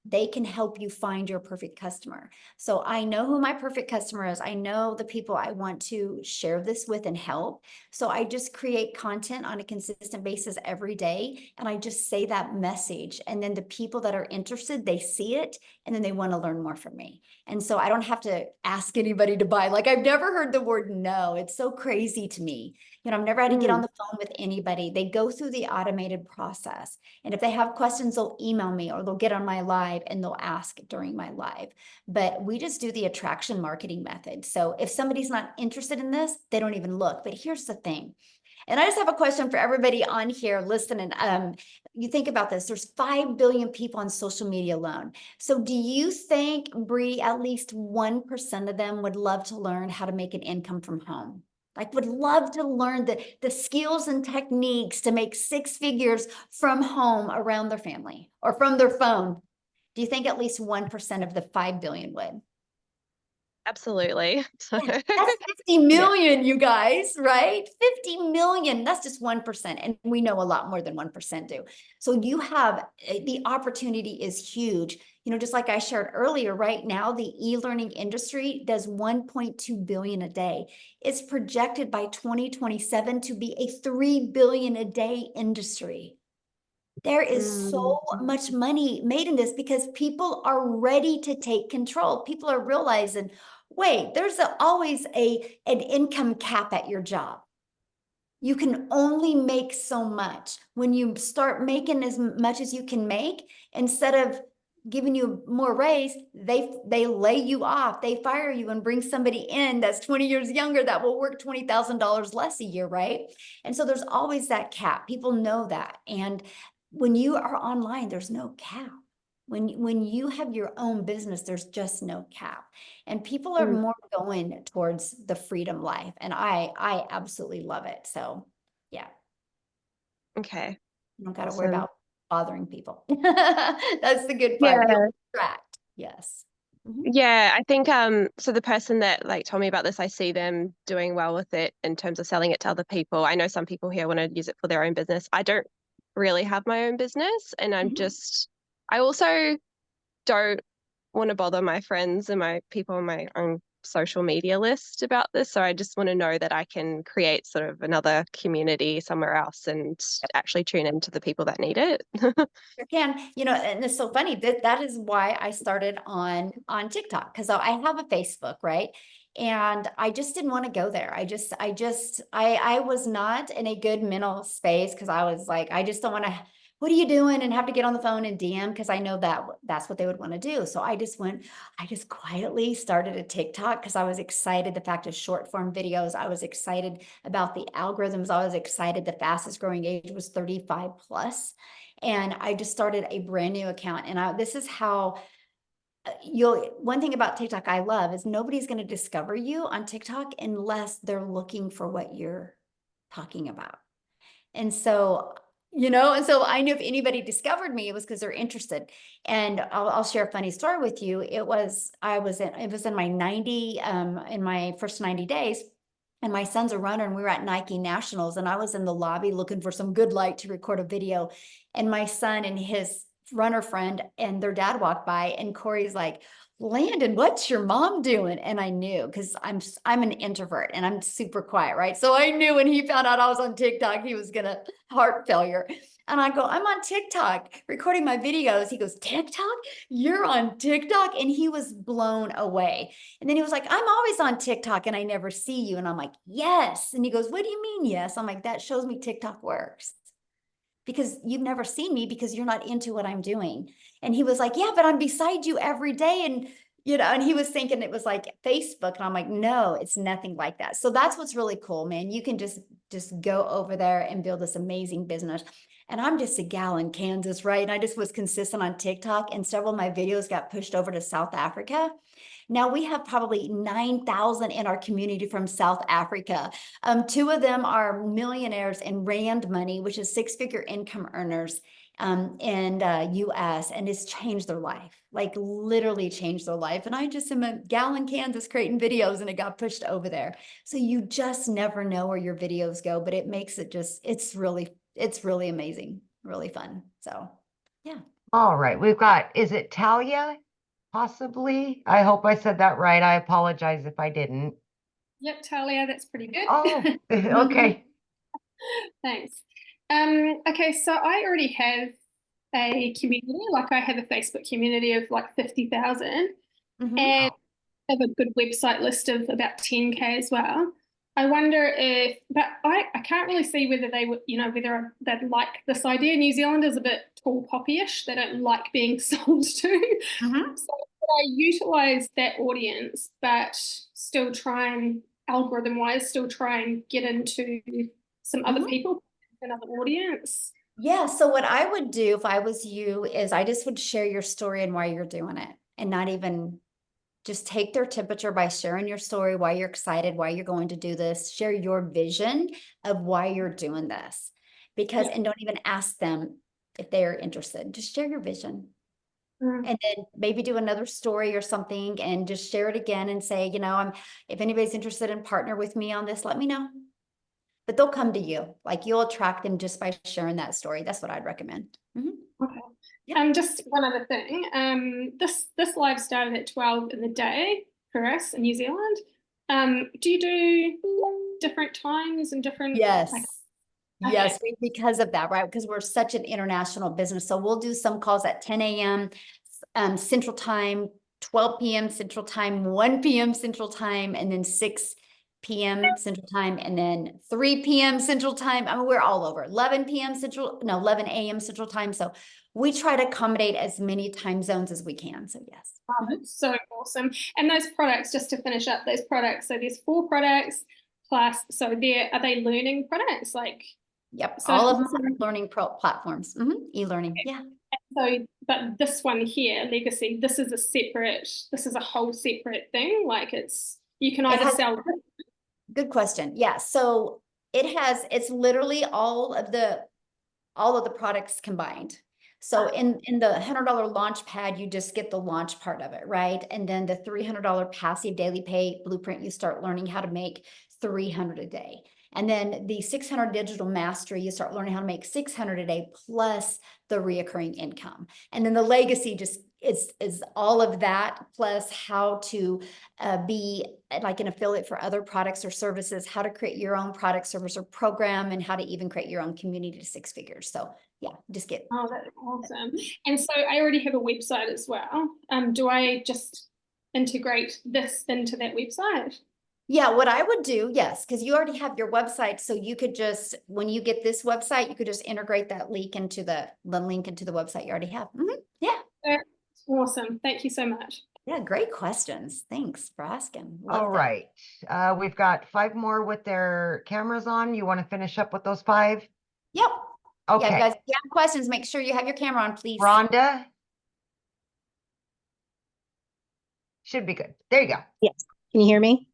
they can help you find your perfect customer. So I know who my perfect customer is. I know the people I want to share this with and help. So I just create content on a consistent basis every day. And I just say that message. And then the people that are interested, they see it and then they want to learn more from me. And so I don't have to ask anybody to buy. Like I've never heard the word no. It's so crazy to me. You know, I've never had to get on the phone with anybody. They go through the automated process. And if they have questions, they'll email me or they'll get on my live and they'll ask during my live. But we just do the attraction marketing method. So if somebody's not interested in this, they don't even look. But here's the thing. And I just have a question for everybody on here listening. You think about this, there's 5 billion people on social media alone. So do you think, Bree, at least 1% of them would love to learn how to make an income from home? Like would love to learn the skills and techniques to make 6 figures from home around their family or from their phone. Do you think at least 1% of the 5 billion would? Absolutely. That's 50 million, you guys, right? 50 million, that's just 1%. And we know a lot more than 1% do. So you have, the opportunity is huge. You know, just like I shared earlier, right now, the e-learning industry does 1.2 billion a day. It's projected by 2027 to be a 3 billion a day industry. There is so much money made in this because people are ready to take control. People are realizing, wait, there's always an income cap at your job. You can only make so much. When you start making as much as you can make, instead of giving you more raise, they lay you off, they fire you and bring somebody in that's 20 years younger that will work $20,000 less a year, right? And so there's always that cap. People know that. And when you are online, there's no cap. When you have your own business, there's just no cap. And people are more going towards the freedom life. And I absolutely love it. So yeah. Okay. You don't got to worry Awesome. about bothering people. That's the good part. Yeah. You'll attract. Yes. Yeah, I think so the person that like told me about this, I see them doing well with it in terms of selling it to other people. I know some people here want to use it for their own business. I don't really have my own business, and I also don't want to bother my friends and my people on my own social media list about this. So I just want to know that I can create sort of another community somewhere else and actually tune into the people that need it. You can, and it's so funny that is why I started on TikTok, because I have a Facebook, right? And I just didn't want to go there. I was not in a good mental space, because I was like, I just don't want to, what are you doing? And have to get on the phone and DM, because I know that's what they would want to do. So I just quietly started a TikTok, because I was excited. The fact of short form videos, I was excited about the algorithms. I was excited. The fastest growing age was 35 plus. And I just started a brand new account. And this is how one thing about TikTok I love is nobody's going to discover you on TikTok unless they're looking for what you're talking about. And so, I knew if anybody discovered me, it was because they're interested. And I'll share a funny story with you. It was in my first 90 days. And my son's a runner, and we were at Nike Nationals, and I was in the lobby looking for some good light to record a video. And my son and his runner friend and their dad walked by, and Corey's like, Landon, what's your mom doing? And I knew, because I'm an introvert and I'm super quiet, right? So I knew when he found out I was on TikTok, he was gonna heart failure. And I go, I'm on TikTok recording my videos. He goes, TikTok? You're on TikTok? And he was blown away. And then he was like, I'm always on TikTok and I never see you. And I'm like, yes. And he goes, what do you mean, yes? I'm like, that shows me TikTok works, because you've never seen me because you're not into what I'm doing. And he was like, yeah, but I'm beside you every day. And, and he was thinking it was like Facebook. And I'm like, no, it's nothing like that. So that's what's really cool, man. You can just go over there and build this amazing business. And I'm just a gal in Kansas, right? And I just was consistent on TikTok, and several of my videos got pushed over to South Africa. Now we have probably 9,000 in our community from South Africa. 2 of them are millionaires in Rand money, which is 6-figure income earners in US, and it's changed their life, like literally changed their life. And I just am a gal in Kansas creating videos, and it got pushed over there. So you just never know where your videos go, but it makes it it's really amazing, really fun. So yeah. All right. We've got, is it Talia? Possibly. I hope I said that right. I apologize if I didn't. Yep, Talia, that's pretty good. Oh, okay. Thanks. Okay, so I already have a community, like I have a Facebook community of like 50,000, and I have a good website list of about 10K as well. I wonder but I can't really see whether they would, whether they'd like this idea. New Zealand is a bit tall poppy-ish. They don't like being sold to. So I utilize that audience, but still try and algorithm-wise, get into some other people, another audience. Yeah. So what I would do if I was you is I just would share your story and why you're doing it, and not even just take their temperature by sharing your story, why you're excited, why you're going to do this, share your vision of why you're doing this, and don't even ask them if they're interested. Just share your vision. And then maybe do another story or something and just share it again and say, if anybody's interested in partner with me on this, let me know. But they'll come to you. Like, you'll attract them just by sharing that story. That's what I'd recommend. Okay. Just one other thing. This live started at 12 in the day for us in New Zealand. Do you do different times and different? Yes. Okay. Yes, because of that, right? Because we're such an international business. So we'll do some calls at 10 a.m. Central Time, 12 p.m. Central Time, 1 p.m. Central Time, and then 6 p.m. Central Time, and then 3 p.m. Central Time. I mean, we're all over. 11 p.m. 11 a.m. Central Time. So we try to accommodate as many time zones as we can. So yes. Oh, that's so awesome. And those products, just to finish up, those products. So there's 4 products plus. So are they learning products? Like, yep, so all of them are learning platforms. E-learning. Yeah. So, but this one here, Legacy, this is a whole separate thing. Like you can either sell. Good question. Yeah. So it's literally all of the products combined. So in the $100 launch pad, you just get the launch part of it, right? And then the $300 passive daily pay blueprint, you start learning how to make 300 a day. And then the 600 digital mastery, you start learning how to make 600 a day plus the reoccurring income. And then the legacy just is all of that plus how to be like an affiliate for other products or services, how to create your own product, service, or program, and how to even create your own community to 6 figures. So yeah, just get. Oh, that's awesome. And so I already have a website as well. Do I just integrate this into that website? Yeah, what I would do, yes, because you already have your website. So you could just, when you get this website, you could just integrate that link into the link into the website you already have. Yeah. That's awesome. Thank you so much. Yeah, great questions. Thanks for asking. All right. We've got 5 more with their cameras on. You want to finish up with those 5? Yep. Okay. Yeah, guys, if you have questions, make sure you have your camera on, please. Rhonda? Should be good. There you go. Yes. Can you hear me?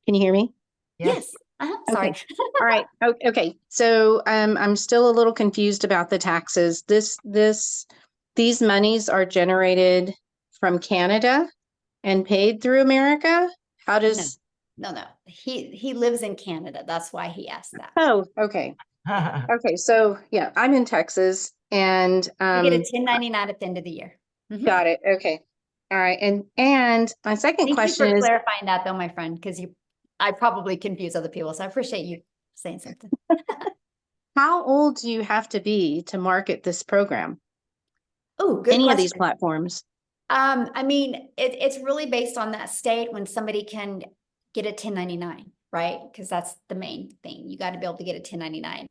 Can you hear me? Yes. Sorry. Okay. All right. Okay. So I'm still a little confused about the taxes. These monies are generated from Canada and paid through America. How does? No. He lives in Canada. That's why he asked that. Oh, okay. Okay. So yeah, I'm in Texas, and you get a 1099 at the end of the year. Got it. Okay. All right. And my second question Thank you for is clarifying that, though, my friend, because I probably confuse other people. So I appreciate you saying something. how old do you have to be to market this program? Oh, good Any question. of these platforms? I mean, it's really based on that state when somebody can get a 1099, right? Because that's the main thing. You got to be able to get a 1099.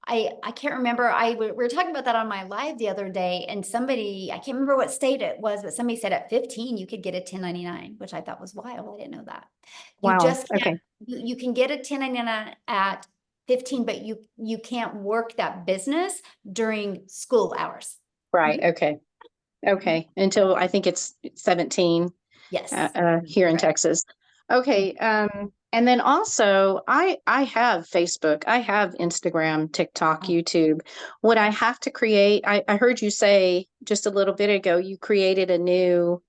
I can't remember. We were talking about that on my live the other day, and somebody, I can't remember what state it was, but somebody said at 15 you could get a 1099, which I thought was wild. I didn't know that. You Wow. just can't, Okay. you can get a 1099 at 15, but you can't work that business during school hours. Right. Okay. Okay. Until I think it's 17. Yes. Here in Texas. Okay. And then also I have Facebook, I have Instagram, TikTok, YouTube. Would I have to create, I heard you say just a little bit ago, you created a new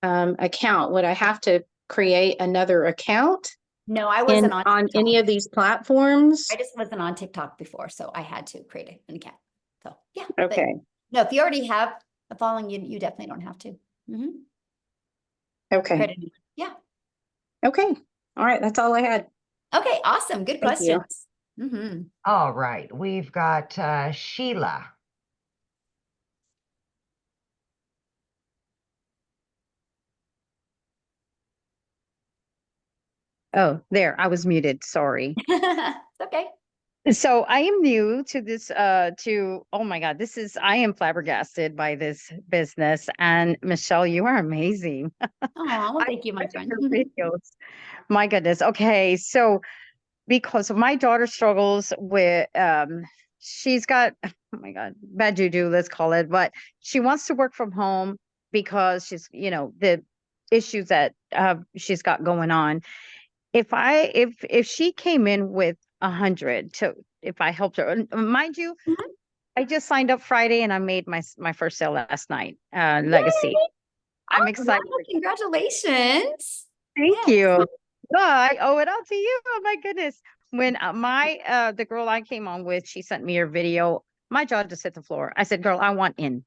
account. Would I have to create another account? No, I wasn't on any of these platforms. I just wasn't on TikTok before, so I had to create an account. So yeah. Okay. No, if you already have a following, you definitely don't have to. Okay. Yeah. Okay. All right. That's all I had. Okay. Awesome. Good Thank you. questions. All right. We've got Sheila. Oh, there, I was muted. Sorry. It's okay. So I am new to this, oh my God, I am flabbergasted by this business. And Michelle, you are amazing. Oh, well, thank you, my friend. Your videos. My goodness. Okay. So because of my daughter struggles with, she's got, oh my God, bad juju, let's call it, but she wants to work from home because she's, the issues that she's got going on. If she came in with 100 if I helped her, and mind you, I just signed up Friday and I made my first sale last night, Legacy. Yay! I'm excited. Wow, congratulations. Thank you. Oh, I owe it all to you. Oh my goodness. When the girl I came on with, she sent me her video, my jaw just hit the floor. I said, girl, I want in.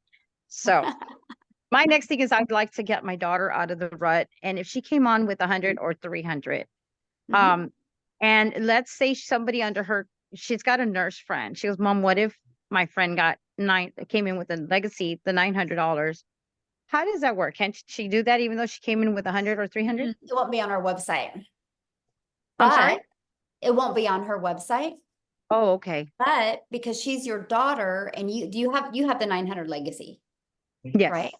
So my next thing is I'd like to get my daughter out of the rut. And if she came on with 100 or 300, and let's say somebody under her, she's got a nurse friend. She goes, Mom, what if my friend came in with a Legacy, the $900? How does that work? Can't she do that even though she came in with 100 or 300? It won't be on our website. I'm sorry? But it won't be on her website. Oh, okay. But because she's your daughter and you have the 900 legacy, Yes. right?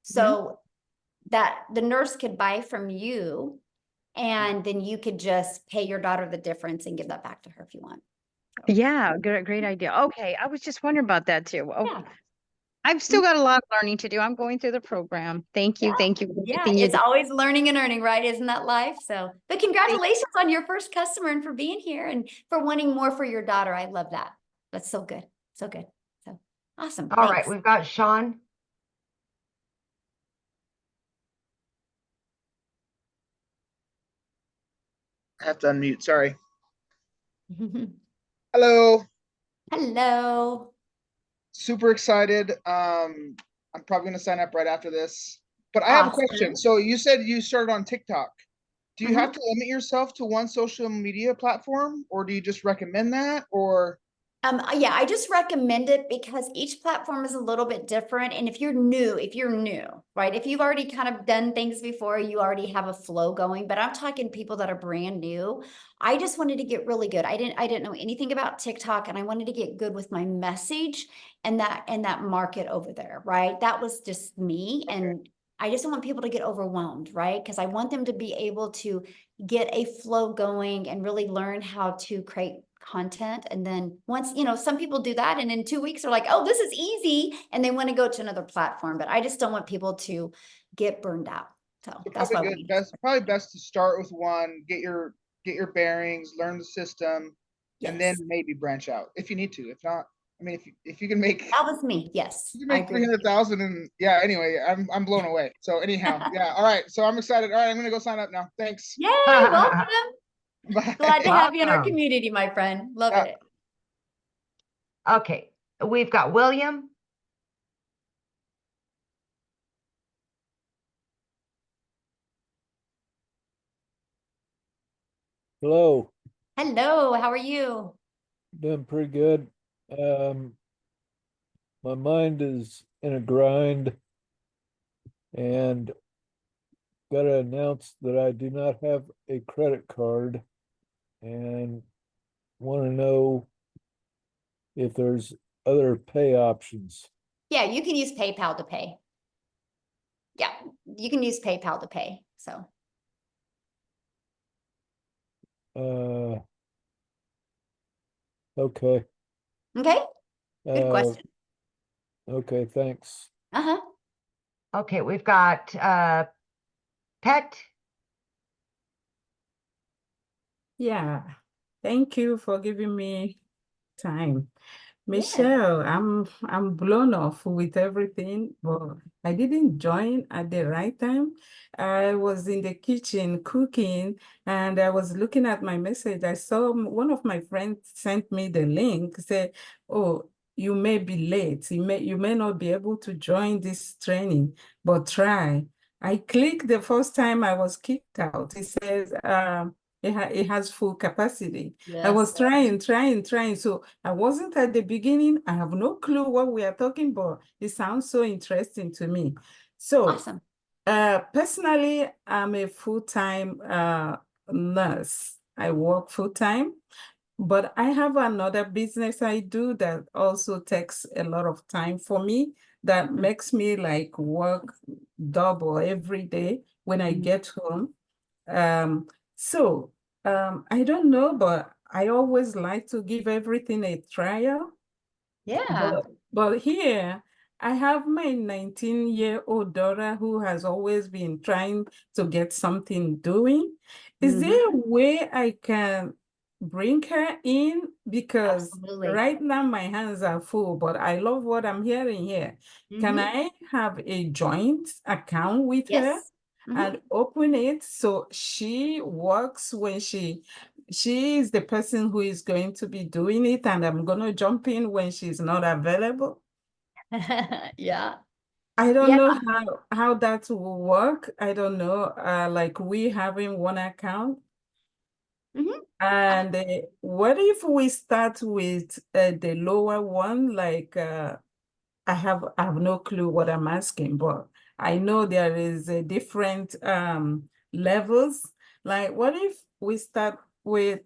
So that the nurse could buy from you and then you could just pay your daughter the difference and give that back to her if you want. Yeah, great idea. Okay, I was just wondering about that too. Oh, Yeah. I've still got a lot of learning to do. I'm going through the program. Thank you. Thank you for Yeah, everything you it's do. always learning and earning, right? Isn't that life? So, but congratulations on your first customer and for being here and for wanting more for your daughter. I love that. That's so good. So good. So awesome. All right, Thanks. we've got Sean. I have to unmute, sorry. Hello. Hello. Super excited. I'm probably gonna sign up right after this. But I have a question. So you said you started on TikTok. Do you have to limit yourself to one social media platform, or do you just recommend that, or? Yeah, I just recommend it because each platform is a little bit different. And if you're new, right? If you've already kind of done things before, you already have a flow going, but I'm talking people that are brand new. I just wanted to get really good. I didn't know anything about TikTok and I wanted to get good with my message and that market over there, right? That was just me. And I just don't want people to get overwhelmed, right? Because I want them to be able to get a flow going and really learn how to create content. And then once, some people do that and in 2 weeks they're like, oh, this is easy. And they want to go to another platform, but I just don't want people to get burned out. So that's why probably best to start with one, get your bearings, learn the system, and then maybe branch out if you need to. If not, I mean, if you can make that was me, yes. You can make 300,000 and yeah, anyway, I'm blown away. So anyhow, yeah. All right. So I'm excited. All right, I'm gonna go sign up now. Thanks. Yay, welcome. Bye. Glad to have you in our community, my friend. Love it. Okay, we've got William. Hello, Hello, how are you? doing pretty good. My mind is in a grind and gotta announce that I do not have a credit card and want to know if there's other pay options. Yeah, you can use PayPal to pay. Yeah, you can use PayPal to pay. So Okay. okay, good question. Okay, thanks. Uh-huh. Okay, we've got Pet. Yeah, thank you for giving me time. Michelle, I'm blown off with everything, but I didn't join at the right time. I was in the kitchen cooking and I was looking at my message. I saw one of my friends sent me the link, say, oh, you may be late. You may not be able to join this training, but try. I clicked the first time I was kicked out. It says, it has full capacity. I was trying. So I wasn't at the beginning. I have no clue what we are talking about. It sounds so interesting to me. So awesome. Personally, I'm a full-time nurse. I work full-time, but I have another business I do that also takes a lot of time for me. That makes me like work double every day when I get home. I don't know, but I always like to give everything a trial. Yeah. But here, I have my 19-year-old daughter who has always been trying to get something doing. Is there a way I can bring her in? Because right now my hands are full, but I love what I'm hearing here. Can I have a joint account with her? And open it so she works when she is the person who is going to be doing it, and I'm going to jump in when she's not available. Yeah. I don't know how that will work. I don't know, like we having one account. And what if we start with the lower one? Like I have no clue what I'm asking, but I know there is a different levels. Like, what if we start with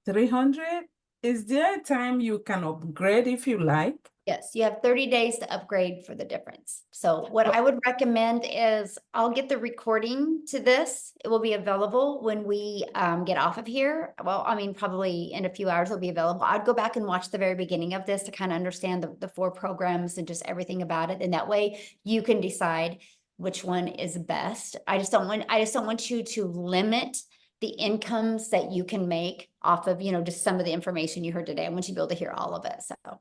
300? Is there a time you can upgrade if you like? Yes, you have 30 days to upgrade for the difference. So what I would recommend is I'll get the recording to this. It will be available when we get off of here. Well, I mean, probably in a few hours it'll be available. I'd go back and watch the very beginning of this to kind of understand the 4 programs and just everything about it. And that way you can decide which one is best. I just don't want you to limit the incomes that you can make off of, just some of the information you heard today. I want you to be able to hear all of it. So.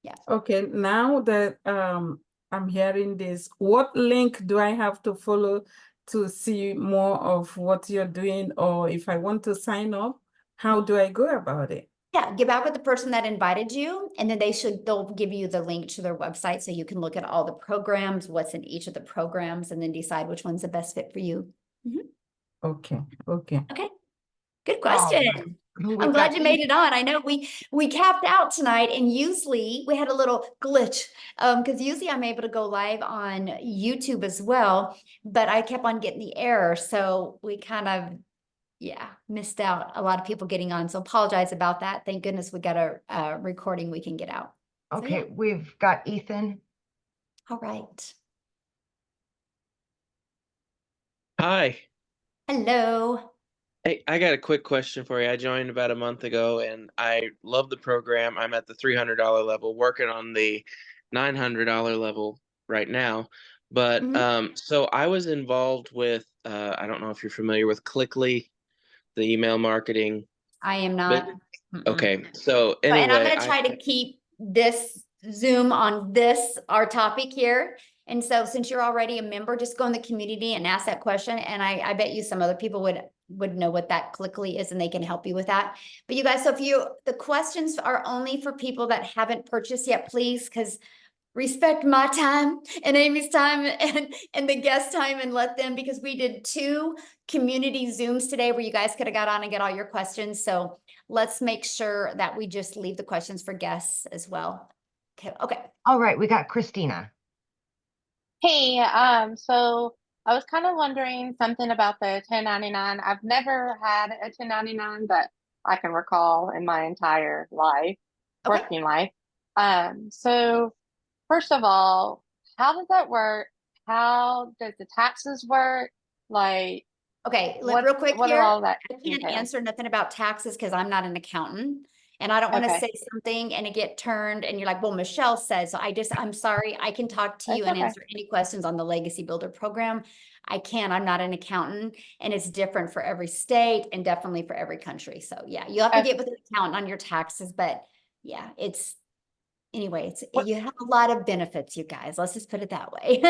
Yeah. Okay, now that I'm hearing this, what link do I have to follow to see more of what you're doing? Or if I want to sign up, how do I go about it? Yeah, get back with the person that invited you, and then they'll give you the link to their website so you can look at all the programs, what's in each of the programs, and then decide which one's the best fit for you. Okay, okay. Okay, good question. We've I'm glad got you made it on. I know we capped out tonight, and usually we had a little glitch because usually I'm able to go live on YouTube as well, but I kept on getting the error, so we kind of missed out a lot of people getting on. So apologize about that. Thank goodness we got a recording we can get out. Okay, we've got Ethan. All right. Hi. Hello. Hey, I got a quick question for you. I joined about a month ago and I love the program. I'm at the $300 level, working on the $900 level right now. But so I was involved with, I don't know if you're familiar with Clickly, the email marketing. I am not. Okay, so And I'm anyway, going to try to keep this Zoom on our topic here. And so since you're already a member, just go in the community and ask that question. And I bet you some other people would know what that Clickly is and they can help you with that. But you guys, so the questions are only for people that haven't purchased yet, please, because respect my time and Amy's time and the guest time and let them, because we did 2 community Zooms today where you guys could have got on and get all your questions. So let's make sure that we just leave the questions for guests as well. Okay. All right, we got Christina. Hey, so I was kind of wondering something about the 1099. I've never had a 1099, but I can recall in my entire life, working life. So first of all, how does that work? How does the taxes work? Like, okay, real quick what here. are all that I can't entail? answer nothing about taxes because I'm not an accountant. And I don't want to say something and it get turned and you're like, well, Michelle said, so I'm sorry. I can talk to you and answer any questions on the Legacy Builder program. I'm not an accountant and it's different for every state and definitely for every country. So yeah, you have to get with an accountant on your taxes, but yeah, you have a lot of benefits, you guys. Let's just put it that way.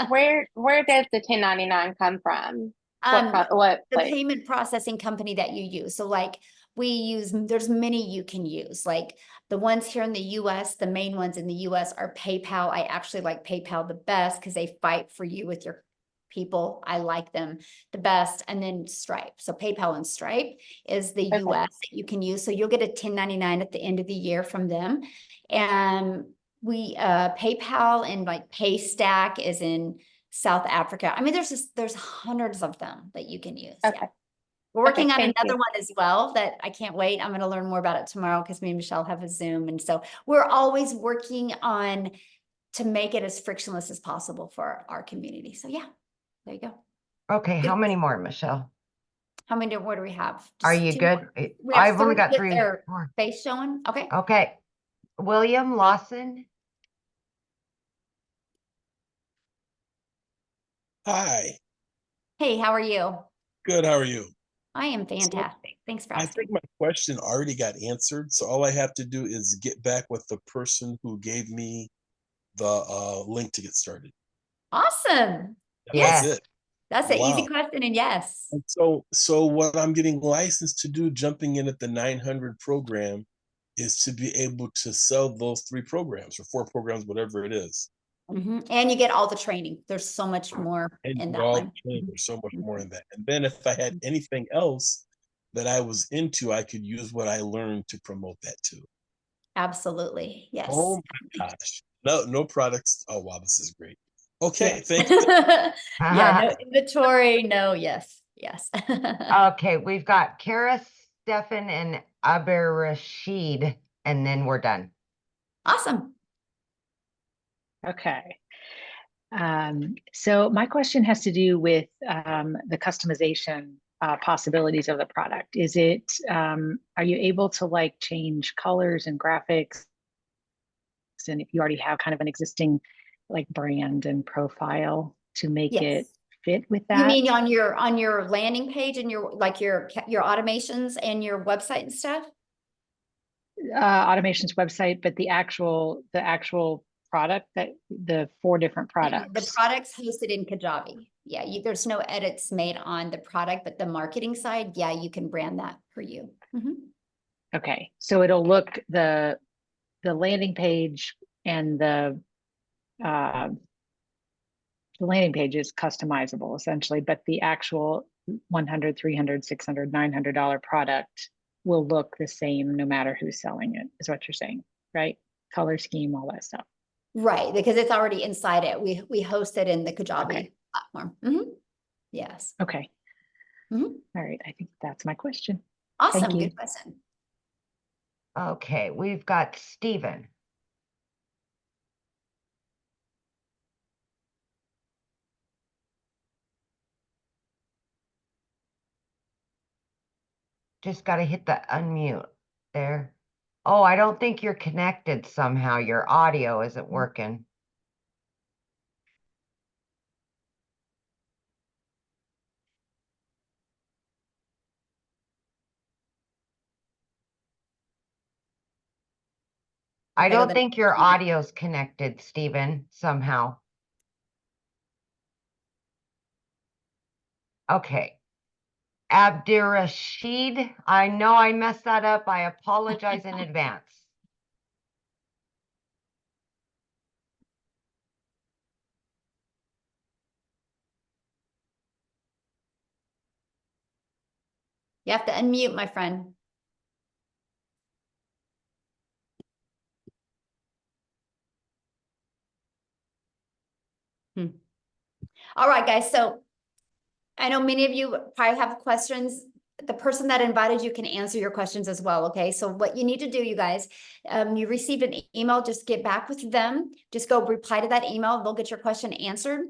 Where does the 1099 come from? The payment processing company that you use. So like there's many you can use. Like the ones here in the US, the main ones in the US are PayPal. I actually like PayPal the best because they fight for you with your people. I like them the best. And then Stripe. So PayPal and Stripe is the US that you can use. So you'll get a 1099 at the end of the year from them. And PayPal and like Paystack is in South Africa. I mean, there's hundreds of them that you can use. Yeah. We're working on another one as well that I can't wait. I'm going to learn more about it tomorrow because me and Michelle have a Zoom. And so we're always working on to make it as frictionless as possible for our community. So yeah, there you go. Okay, how many more, Michelle? How many more do we have? Are you good? I've only got 3 more. Face showing. Okay. Okay. William Lawson. Hi. Hey, how are you? Good. How are you? I am fantastic. Thanks for asking. I think my question already got answered. So all I have to do is get back with the person who gave me the link to get started. Awesome. That's it. That's an easy question. And yes. And so what I'm getting licensed to do, jumping in at the 900 program, is to be able to sell those 3 programs or 4 programs, whatever it is. And you get all the training. There's so much more in that one. There's so much more in that. And then if I had anything else that I was into, I could use what I learned to promote that too. Absolutely. Yes. Oh my gosh. No products. Oh wow, this is great. Okay, Yes. thank you. Yeah, no inventory, no, yes, yes. Okay, we've got Kara, Stefan, and Aber Rashid, and then we're done. Awesome. Okay. So my question has to do with the customization possibilities of the product. Is it, are you able to like change colors and graphics? And if you already have kind of an existing like brand and profile to make Yes. it fit with You that? mean on your landing page and your automations and your website and stuff? Automations website, but the actual product, that the 4 different The products. product's hosted in Kajabi. Yeah, there's no edits made on the product, but the marketing side, yeah, you can brand that for you. Mhm. Okay, so it'll look the landing page and the landing page is customizable essentially, but the actual $100, $300, $600, $900 product will look the same no matter who's selling it, is what you're saying, right? Color scheme, all that stuff. Right, because it's already inside it. We host it in the Kajabi Okay. platform. Mhm. Yes. Okay. Mhm. All right, I think that's my question. Awesome, Thank you. good question. Okay, we've got Stephen. Just got to hit the unmute there. Oh, I don't think you're connected somehow. Your audio isn't working. I Okay, well, don't then- think your audio's connected, Stephen, somehow. Okay. Abdirashid, I know I messed that up. I apologize in advance. You have to unmute, my friend. All right, guys. So I know many of you probably have questions. The person that invited you can answer your questions as well. Okay. So what you need to do, you guys, you received an email, just get back with them. Just go reply to that email. They'll get your question answered.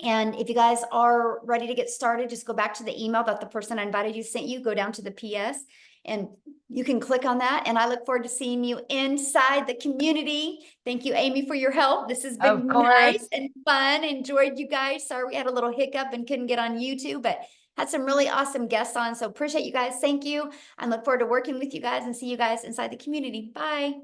And if you guys are ready to get started, just go back to the email that the person I invited you sent you, go down to the PS and you can click on that. And I look forward to seeing you inside the community. Thank you, Amy, for your help. This has been nice and fun. Enjoyed you guys. Sorry we had a little hiccup and couldn't get on YouTube, but had some really awesome guests on. So appreciate you guys. Thank you. I look forward to working with you guys and see you guys inside the community. Bye.